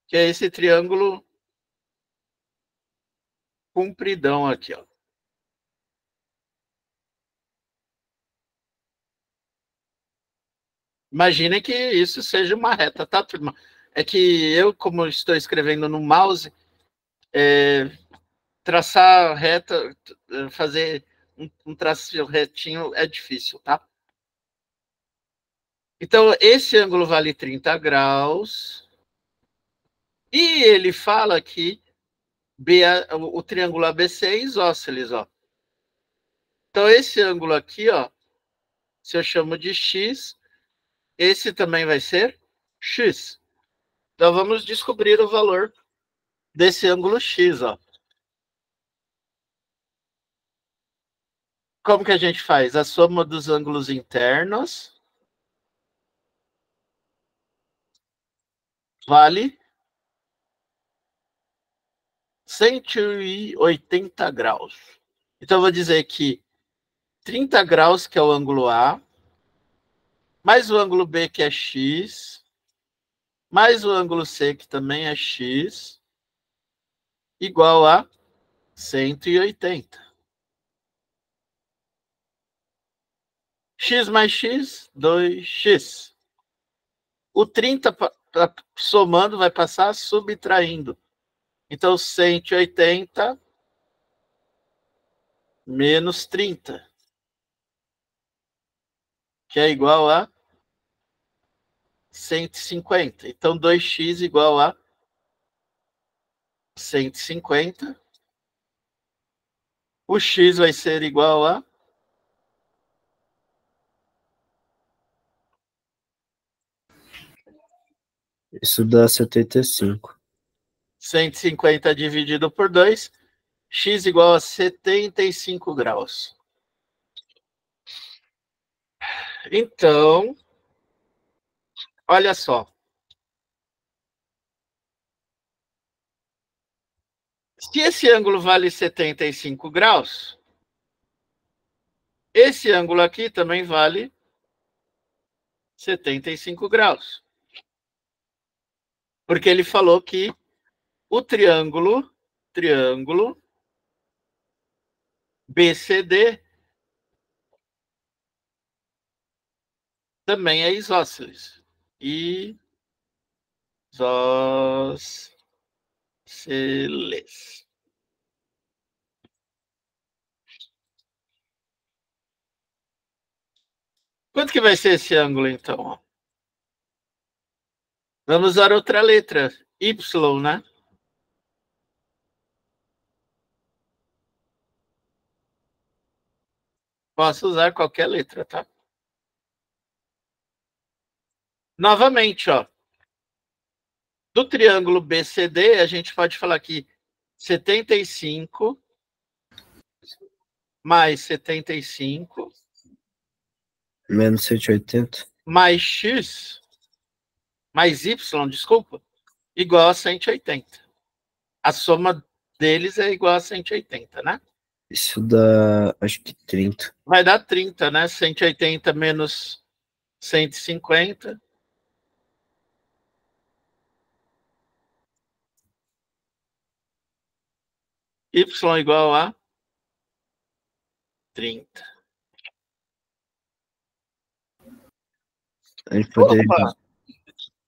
Que é esse triângulo compridão aqui, ó. Imagine que isso seja uma reta, tá, turma? É que eu, como estou escrevendo no mouse, traçar reta, fazer um traço retinho é difícil, tá? Então, esse ângulo vale 30 graus. E ele fala que o triângulo ABC é isósceles, ó. Então, esse ângulo aqui, ó, se eu chamo de X, esse também vai ser X. Então, vamos descobrir o valor desse ângulo X, ó. Como que a gente faz? A soma dos ângulos internos vale 180 graus. Então, eu vou dizer que 30 graus, que é o ângulo A, mais o ângulo B, que é X, mais o ângulo C, que também é X, igual a 180. X mais X, 2x. O 30, somando, vai passar subtraindo. Então, 180 menos 30, que é igual a 150. Então, 2x igual a 150. O x vai ser igual a... Isso dá 75. 150 dividido por 2, x igual a 75 graus. Então, olha só. Se esse ângulo vale 75 graus, esse ângulo aqui também vale 75 graus. Porque ele falou que o triângulo BCD também é isósceles. Isósceles. Quanto que vai ser esse ângulo, então? Vamos usar outra letra, Y, né? Posso usar qualquer letra, tá? Novamente, ó. Do triângulo BCD, a gente pode falar que 75 mais 75 Menos 180. mais X mais Y, desculpa, igual a 180. A soma deles é igual a 180, né? Isso dá, acho que 30. Vai dar 30, né? 180 menos 150. Y igual a 30. A gente poderia...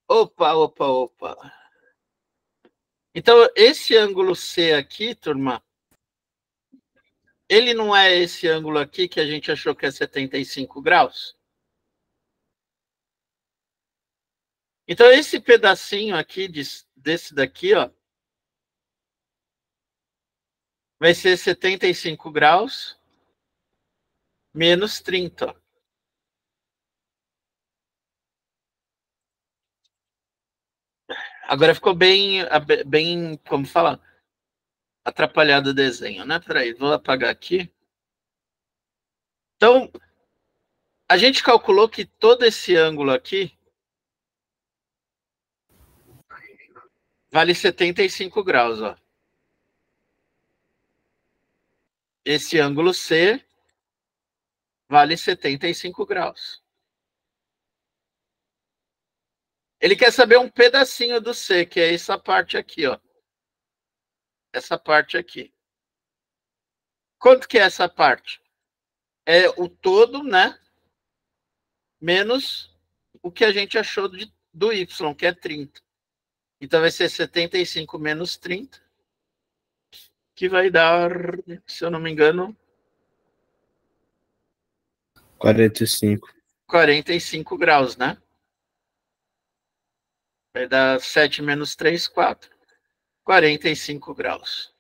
Opa. Então, esse ângulo C aqui, turma, ele não é esse ângulo aqui que a gente achou que é 75 graus? Então, esse pedacinho aqui, desse daqui, ó, vai ser 75 graus menos 30. Ó. Agora ficou bem, como falar, atrapalhado o desenho, né? Peraí, vou apagar aqui. Então, a gente calculou que todo esse ângulo aqui vale 75 graus, ó. esse ângulo C vale 75 graus. Ele quer saber um pedacinho do C, que é essa parte aqui, ó. Essa parte aqui. Quanto que é essa parte? É o todo, né? Menos o que a gente achou do Y, que é 30. Então vai ser 75 menos 30, que vai dar, se eu não me engano, 45. 45 graus, né? Vai dar 7 menos 3, 4. 45 graus.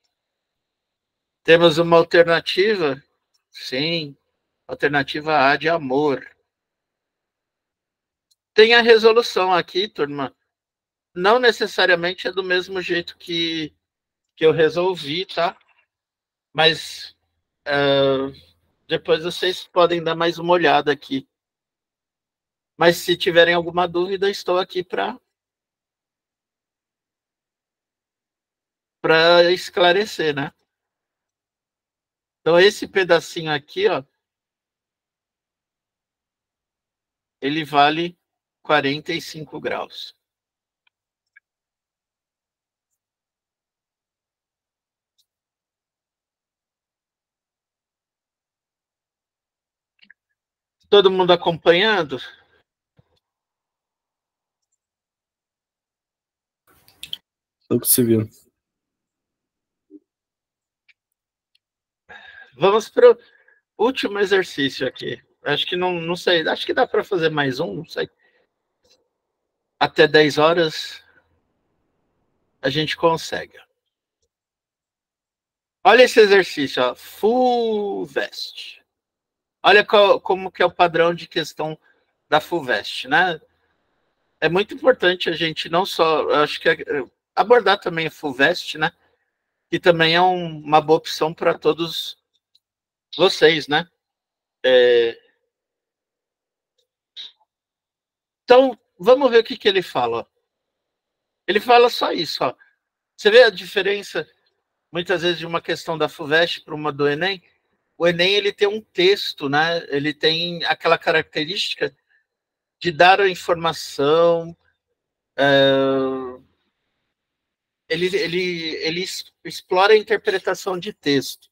Temos uma alternativa? Sim. Alternativa A de amor. Tem a resolução aqui, turma. Não necessariamente é do mesmo jeito que eu resolvi, tá? Mas depois vocês podem dar mais uma olhada aqui. Mas se tiverem alguma dúvida, estou aqui para esclarecer, né? Então, esse pedacinho aqui, ó, ele vale 45 graus. Todo mundo acompanhando? Tô conseguindo. Vamos para o último exercício aqui. Acho que não sei. Acho que dá para fazer mais um, não sei. Até 10 horas a gente consegue. Olha esse exercício, ó. FUVEST. Olha como que é o padrão de questão da FUVEST, né? É muito importante a gente não só, acho que abordar também a FUVEST, né? Que também é uma boa opção para todos vocês, né? Então, vamos ver o que ele fala. Ó. Ele fala só isso, ó. Você vê a diferença, muitas vezes, de uma questão da FUVEST para uma do Enem? O Enem, ele tem um texto, né? Ele tem aquela característica de dar a informação, ele explora a interpretação de texto,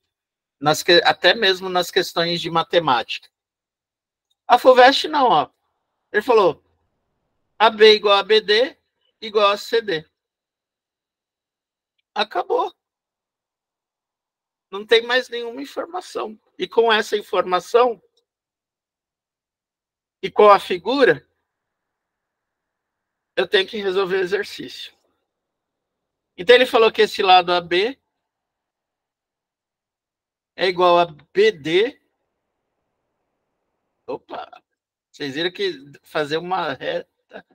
até mesmo nas questões de matemática. A FUVEST não, ó. Ele falou AB igual a BD igual a CD. Acabou. Não tem mais nenhuma informação. E com essa informação, e com a figura, eu tenho que resolver o exercício. Então ele falou que esse lado AB é igual a BD. Opa! Vocês viram que fazer uma reta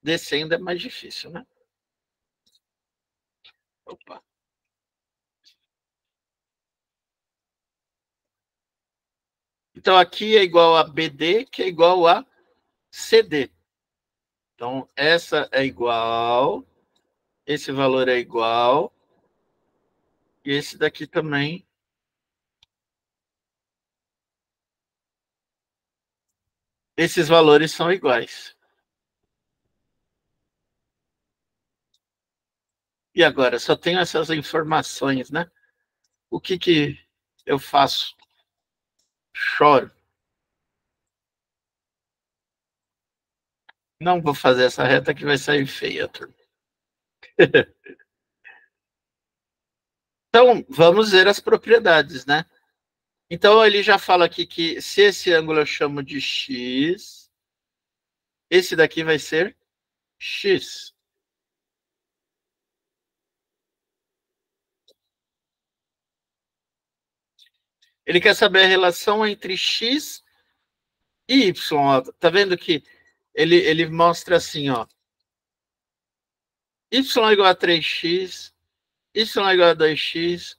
descendo é mais difícil, né? Opa! Então aqui é igual a BD, que é igual a CD. Então essa é igual, esse valor é igual, e esse daqui também. Esses valores são iguais. E agora, só tenho essas informações, né? O que eu faço? Choro. Não vou fazer essa reta que vai sair feia, turma. Então, vamos ver as propriedades, né? Então, ele já fala aqui que se esse ângulo eu chamo de x, esse daqui vai ser x. Ele quer saber a relação entre x e y. Ó. Tá vendo que ele mostra assim, ó. Y igual a 3x, y igual a 2x.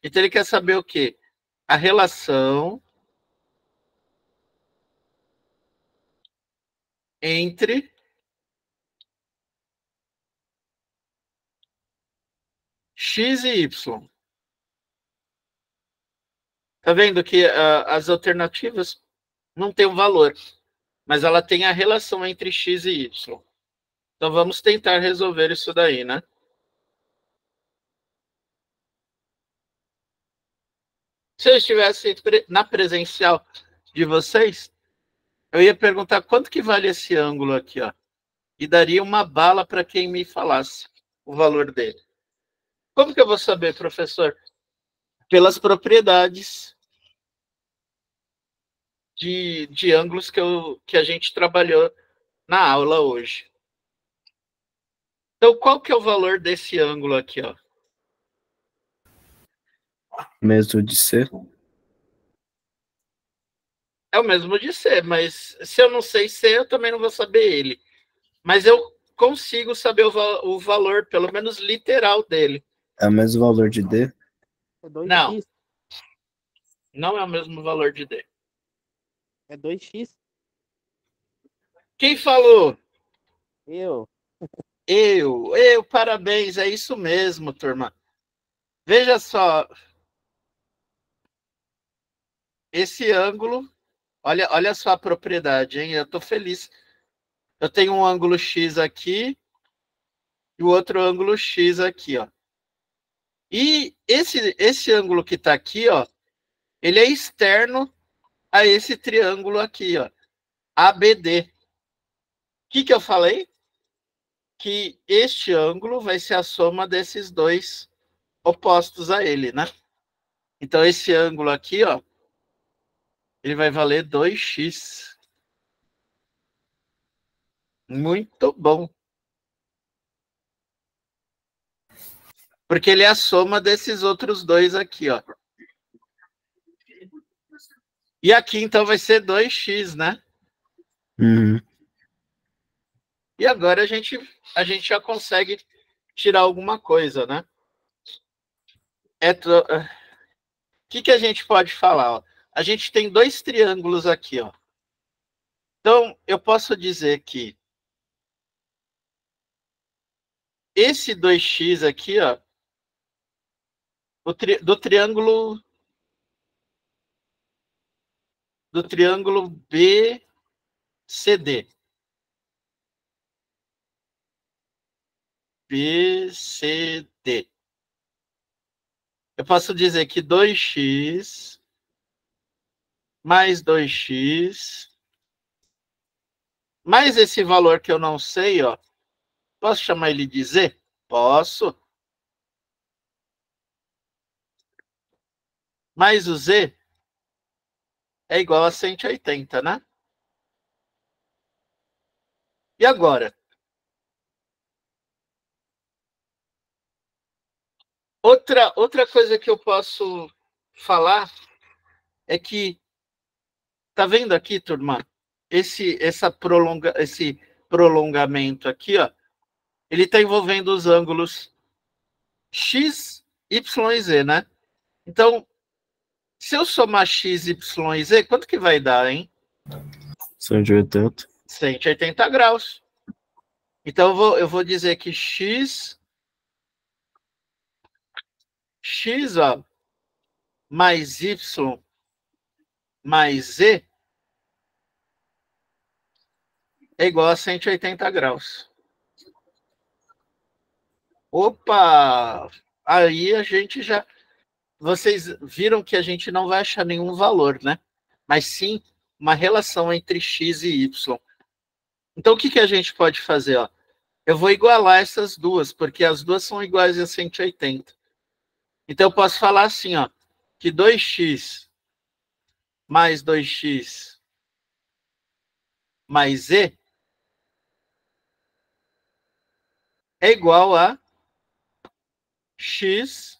Então, ele quer saber o quê? A relação entre x e y. Tá vendo que as alternativas não têm um valor, mas ela tem a relação entre x e y. Então vamos tentar resolver isso daí, né? Se eu estivesse na presencial de vocês, eu ia perguntar quanto que vale esse ângulo aqui, ó. E daria uma bala para quem me falasse o valor dele. Como que eu vou saber, professor? Pelas propriedades de ângulos que a gente trabalhou na aula hoje. Então, qual que é o valor desse ângulo aqui, ó? Mesmo de ser? É o mesmo de C, mas se eu não sei C, eu também não vou saber ele. Mas eu consigo saber o valor, pelo menos literal dele. É o mesmo valor de D? É 2x. Não. Não é o mesmo valor de D. É 2x. Quem falou? Eu. Eu, parabéns, é isso mesmo, turma. Veja só. Esse ângulo, olha só a propriedade, hein? Eu estou feliz. Eu tenho um ângulo X aqui e o outro ângulo X aqui, ó. E esse ângulo que está aqui, ó, ele é externo a esse triângulo aqui, ó, ABD. O que eu falei? Que este ângulo vai ser a soma desses dois opostos a ele, né? Então, esse ângulo aqui, ó, ele vai valer 2x. Muito bom. Porque ele é a soma desses outros dois aqui, ó. E aqui, então, vai ser 2x, né? Uhum. E agora a gente já consegue tirar alguma coisa, né? O que a gente pode falar? Ó? A gente tem dois triângulos aqui, ó. Então, eu posso dizer que esse 2x aqui, ó, do triângulo BCD. BCD. Eu posso dizer que 2x mais 2x mais esse valor que eu não sei, ó. Posso chamar ele de Z? Posso. Mais o Z é igual a 180, né? E agora? Outra coisa que eu posso falar é que, tá vendo aqui, turma? Esse prolongamento aqui, ó, ele está envolvendo os ângulos X, Y e Z, né? Então, se eu somar X, Y e Z, quanto que vai dar, hein? 180. 180 graus. Então, eu vou dizer que X, ó, mais Y mais Z é igual a 180 graus. Opa! Aí a gente já... Vocês viram que a gente não vai achar nenhum valor, né? Mas sim uma relação entre X e Y. Então, o que a gente pode fazer? Ó? Eu vou igualar essas duas, porque as duas são iguais a 180. Então, eu posso falar assim, ó, que 2x mais 2x mais z é igual a x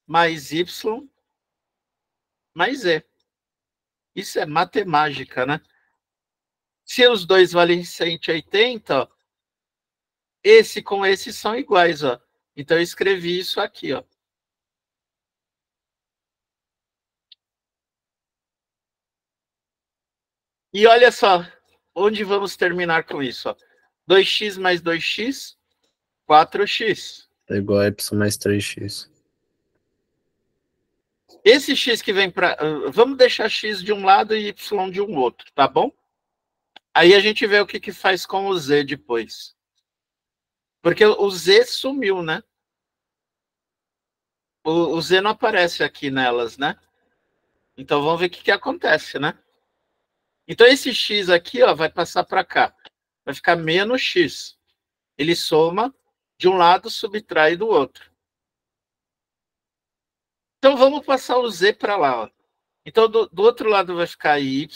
mais y mais z. Isso é matemática, né? Se os dois valem 180, ó, esse com esse são iguais, ó. Então, eu escrevi isso aqui, ó. E olha só, onde vamos terminar com isso, ó. 2x mais 2x, 4x. É igual a Y mais 3x. Esse x que vem para... Vamos deixar x de um lado e y de um outro, tá bom? Aí a gente vê o que faz com o z depois. Porque o z sumiu, né? O z não aparece aqui nelas, né? Então vamos ver o que acontece, né? Então esse x aqui, ó, vai passar para cá. Vai ficar menos x. Ele soma de um lado, subtrai do outro. Então vamos passar o z para lá, ó. Então do outro lado vai ficar y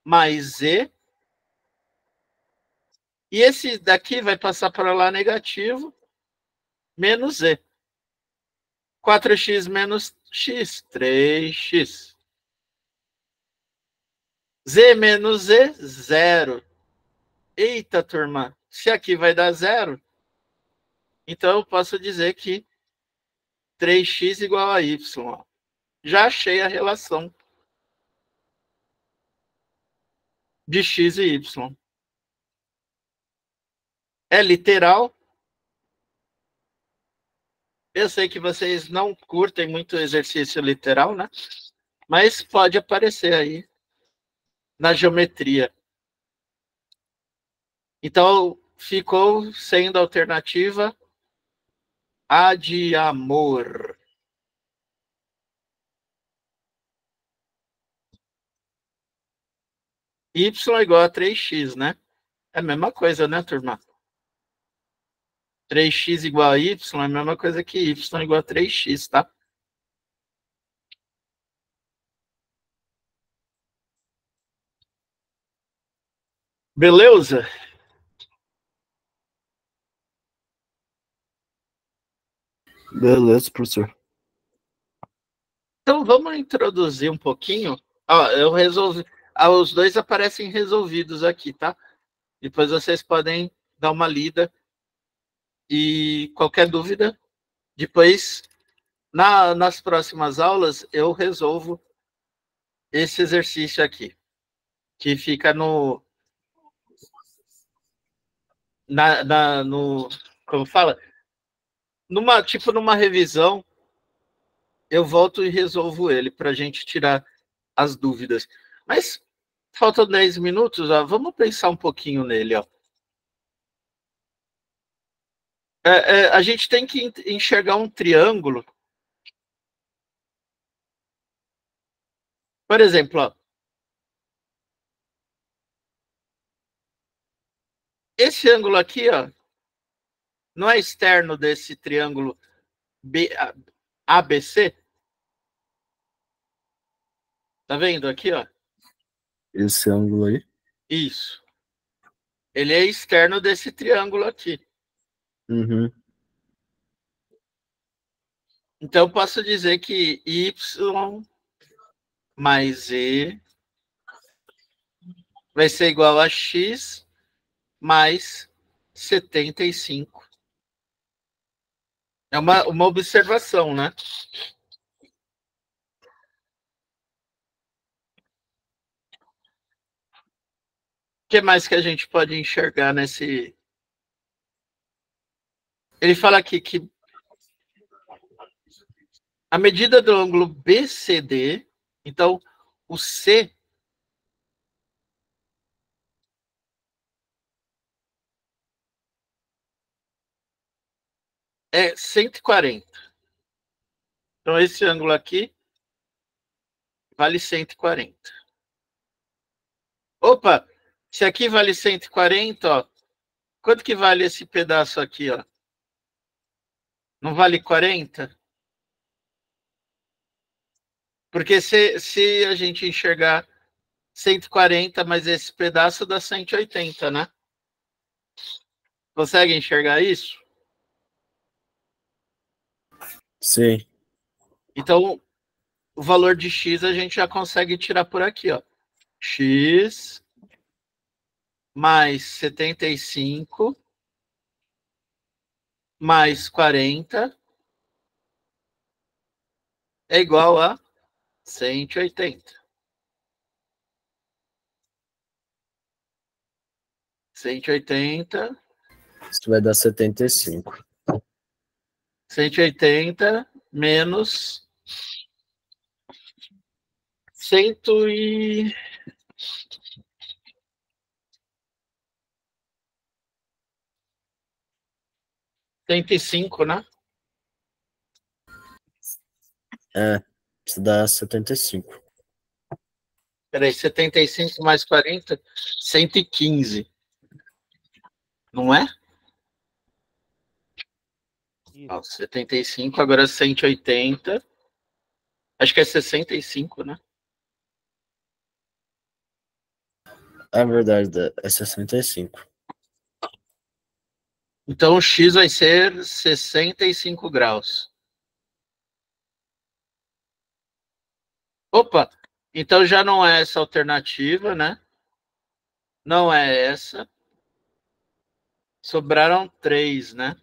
mais z. E esse daqui vai passar para lá negativo, menos z. 4x menos x, 3x. Z menos z, 0. Eita, turma, se aqui vai dar 0, então eu posso dizer que 3x igual a y. Já achei a relação de x e y. É literal. Eu sei que vocês não curtem muito exercício literal, né? Mas pode aparecer aí na geometria. Então, ficou sendo a alternativa a de amor. Y igual a 3x, né? É a mesma coisa, né, turma? 3x igual a y é a mesma coisa que y igual a 3x, tá? Beleza? Beleza, professor. Então, vamos introduzir um pouquinho. Ó, eu resolvi... os dois aparecem resolvidos aqui, tá? Depois vocês podem dar uma lida. E qualquer dúvida, depois, nas próximas aulas, eu resolvo esse exercício aqui, que fica como fala? Numa revisão, eu volto e resolvo ele, para a gente tirar as dúvidas. Mas faltam 10 minutos, ó, vamos pensar um pouquinho nele. Ó. A gente tem que enxergar um triângulo. Por exemplo, ó, esse ângulo aqui, ó, não é externo desse triângulo ABC? Tá vendo aqui, ó? Esse ângulo aí. Isso. Ele é externo desse triângulo aqui. Uhum. Então, eu posso dizer que y mais e vai ser igual a x mais 75. É uma observação, né? O que mais que a gente pode enxergar nesse... Ele fala aqui que a medida do ângulo BCD, então o C é 140. Então esse ângulo aqui vale 140. Opa, se aqui vale 140, ó, quanto que vale esse pedaço aqui, ó? Não vale 40? Porque se a gente enxergar 140, mas esse pedaço dá 180, né? Consegue enxergar isso? Sim. Então, o valor de x a gente já consegue tirar por aqui, ó. X mais 75 mais 40 é igual a 180. 180. Isso vai dar 75. 180 menos Cento e... 105, né? Isso dá 75. Peraí, 75 mais 40, 115. Não é? Isso. Ó, 75, agora 180. Acho que é 65, né? É verdade, é 65. Então o X vai ser 65 graus. Opa! Então já não é essa alternativa, né? Não é essa. Sobraram 3, né?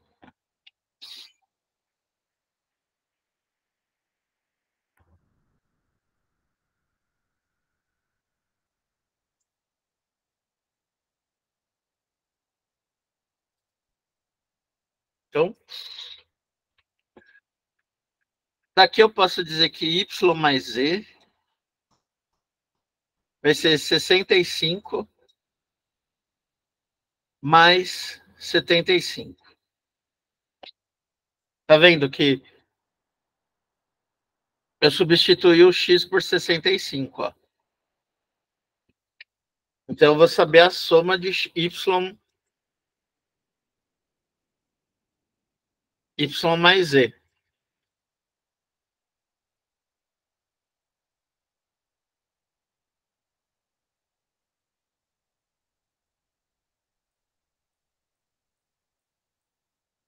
Então, daqui eu posso dizer que Y mais Z vai ser 65 mais 75. Tá vendo que eu substituí o X por 65, ó. Então eu vou saber a soma de Y mais Z.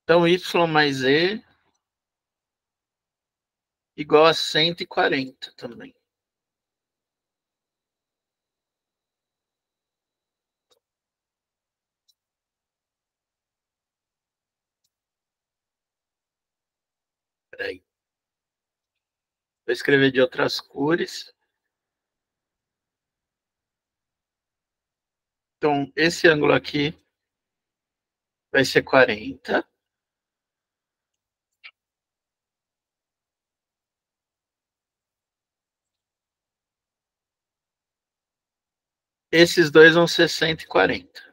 Então Y mais Z igual a 140 também. Peraí. Vou escrever de outras cores. Então, esse ângulo aqui vai ser 40. Esses dois vão ser 140.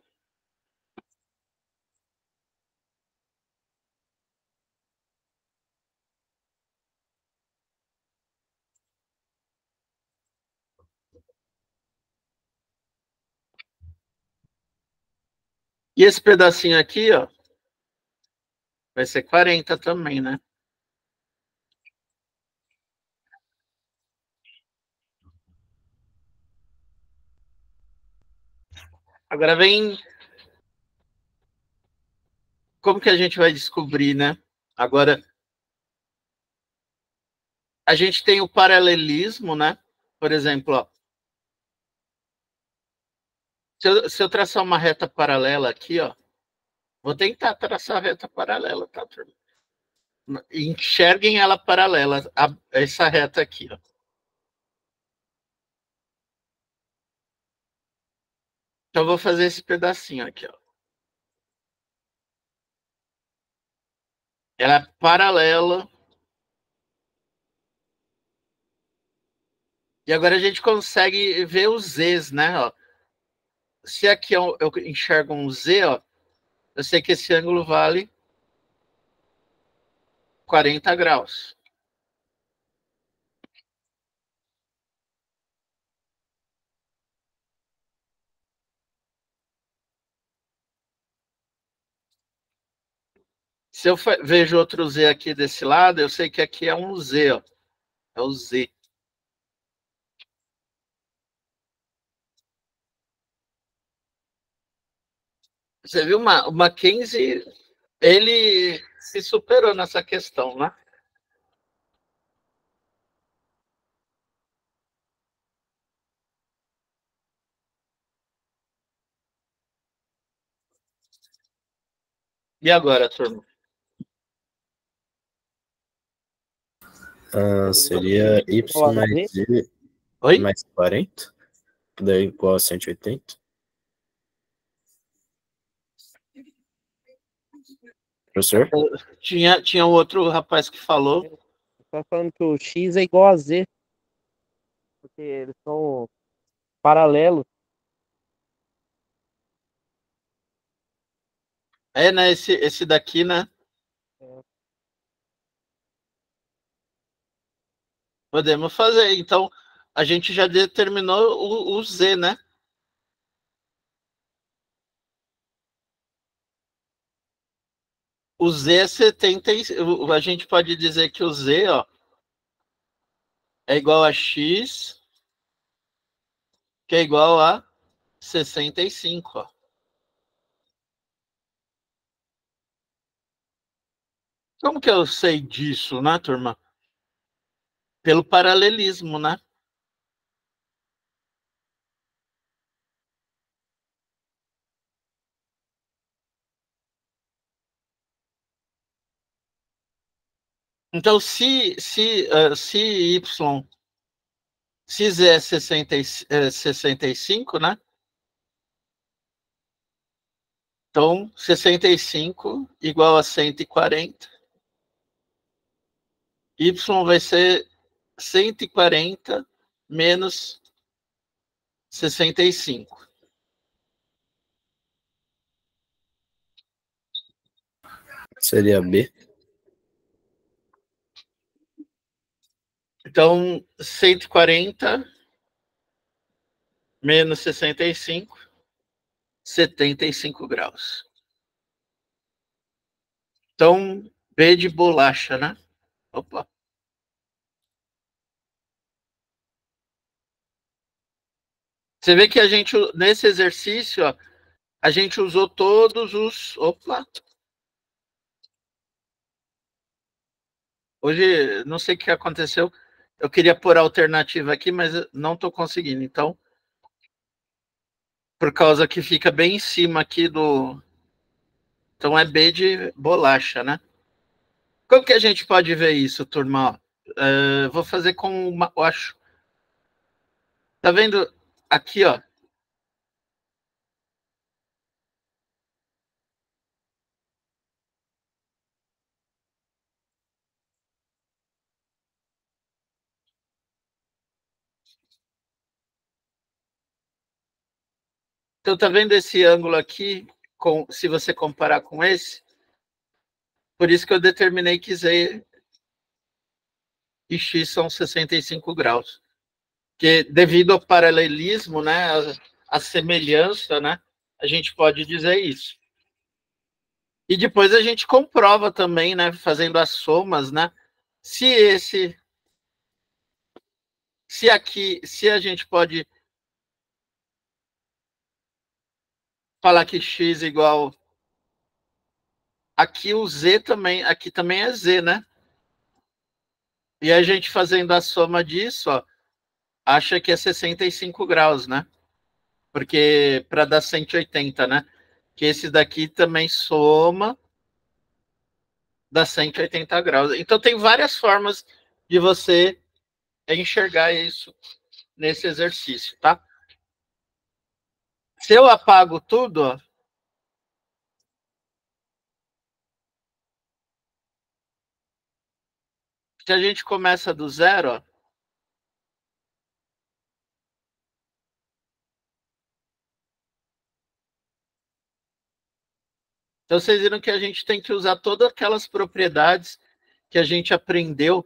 E esse pedacinho aqui, ó, vai ser 40 também, né? Agora vem... Como que a gente vai descobrir, né? Agora, a gente tem o paralelismo, né? Por exemplo, ó, se eu traçar uma reta paralela aqui, ó, vou tentar traçar a reta paralela, tá, turma? Enxerguem ela paralela, essa reta aqui, ó. Então, eu vou fazer esse pedacinho aqui, ó. Ela é paralela. E agora a gente consegue ver os Zs, né? Ó. Se aqui eu enxergo um Z, ó, eu sei que esse ângulo vale 40 graus. Se eu vejo outro Z aqui desse lado, eu sei que aqui é um Z, ó. É o Z. Você viu, o Mackenzie, ele se superou nessa questão, né? E agora, turma? Seria Y mais Z Oi? mais 40, que daí igual a 180. Professor? Tinha um outro rapaz que falou. Tá falando que o X é igual a Z. porque eles são paralelos. É, né? Esse daqui, né? É. Podemos fazer. Então, a gente já determinou o Z, né? O Z é 70. A gente pode dizer que o Z, ó, é igual a X, que é igual a 65, ó. Como que eu sei disso, né, turma? Pelo paralelismo, né? Então, se Y, se Z é 65, né? Então, 65 igual a 140. Y vai ser 140 menos 65. Seria B. Então, 140 menos 65, 75 graus. Então, B de bolacha, né? Opa. Você vê que a gente, nesse exercício, ó, a gente usou todos os... Opa! Hoje, não sei o que aconteceu. Eu queria pôr a alternativa aqui, mas não estou conseguindo. Então, por causa que fica bem em cima aqui do... Então, é B de bolacha, né? Como que a gente pode ver isso, turma? Vou fazer com uma... Eu acho... Tá vendo aqui, ó? Então, tá vendo esse ângulo aqui? Se você comparar com esse, por isso que eu determinei que Z e X são 65 graus. Que devido ao paralelismo, né, a semelhança, né, a gente pode dizer isso. E depois a gente comprova também, né, fazendo as somas, né, se aqui, se a gente pode falar que X igual, aqui o Z também, aqui também é Z, né? E a gente fazendo a soma disso, ó, acha que é 65 graus, né? Porque para dar 180, né? Que esse daqui também soma, dá 180 graus. Então tem várias formas de você enxergar isso nesse exercício, tá? Se eu apago tudo, ó, se a gente começa do zero, ó, então vocês viram que a gente tem que usar todas aquelas propriedades que a gente aprendeu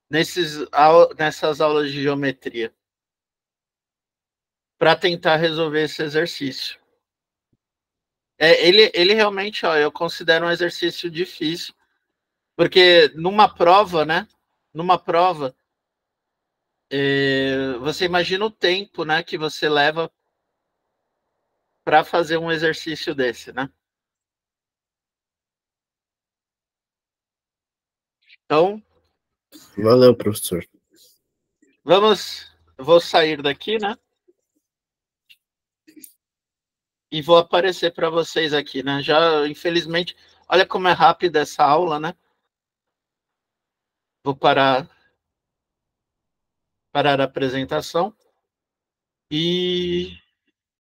nessas aulas de geometria para tentar resolver esse exercício. Ele realmente, ó, eu considero um exercício difícil, porque numa prova, né? Numa prova, você imagina o tempo, né, que você leva para fazer um exercício desse, né? Então, Valeu, professor. vou sair daqui, né? E vou aparecer para vocês aqui, né? Já, infelizmente, olha como é rápida essa aula, né? Vou parar a apresentação e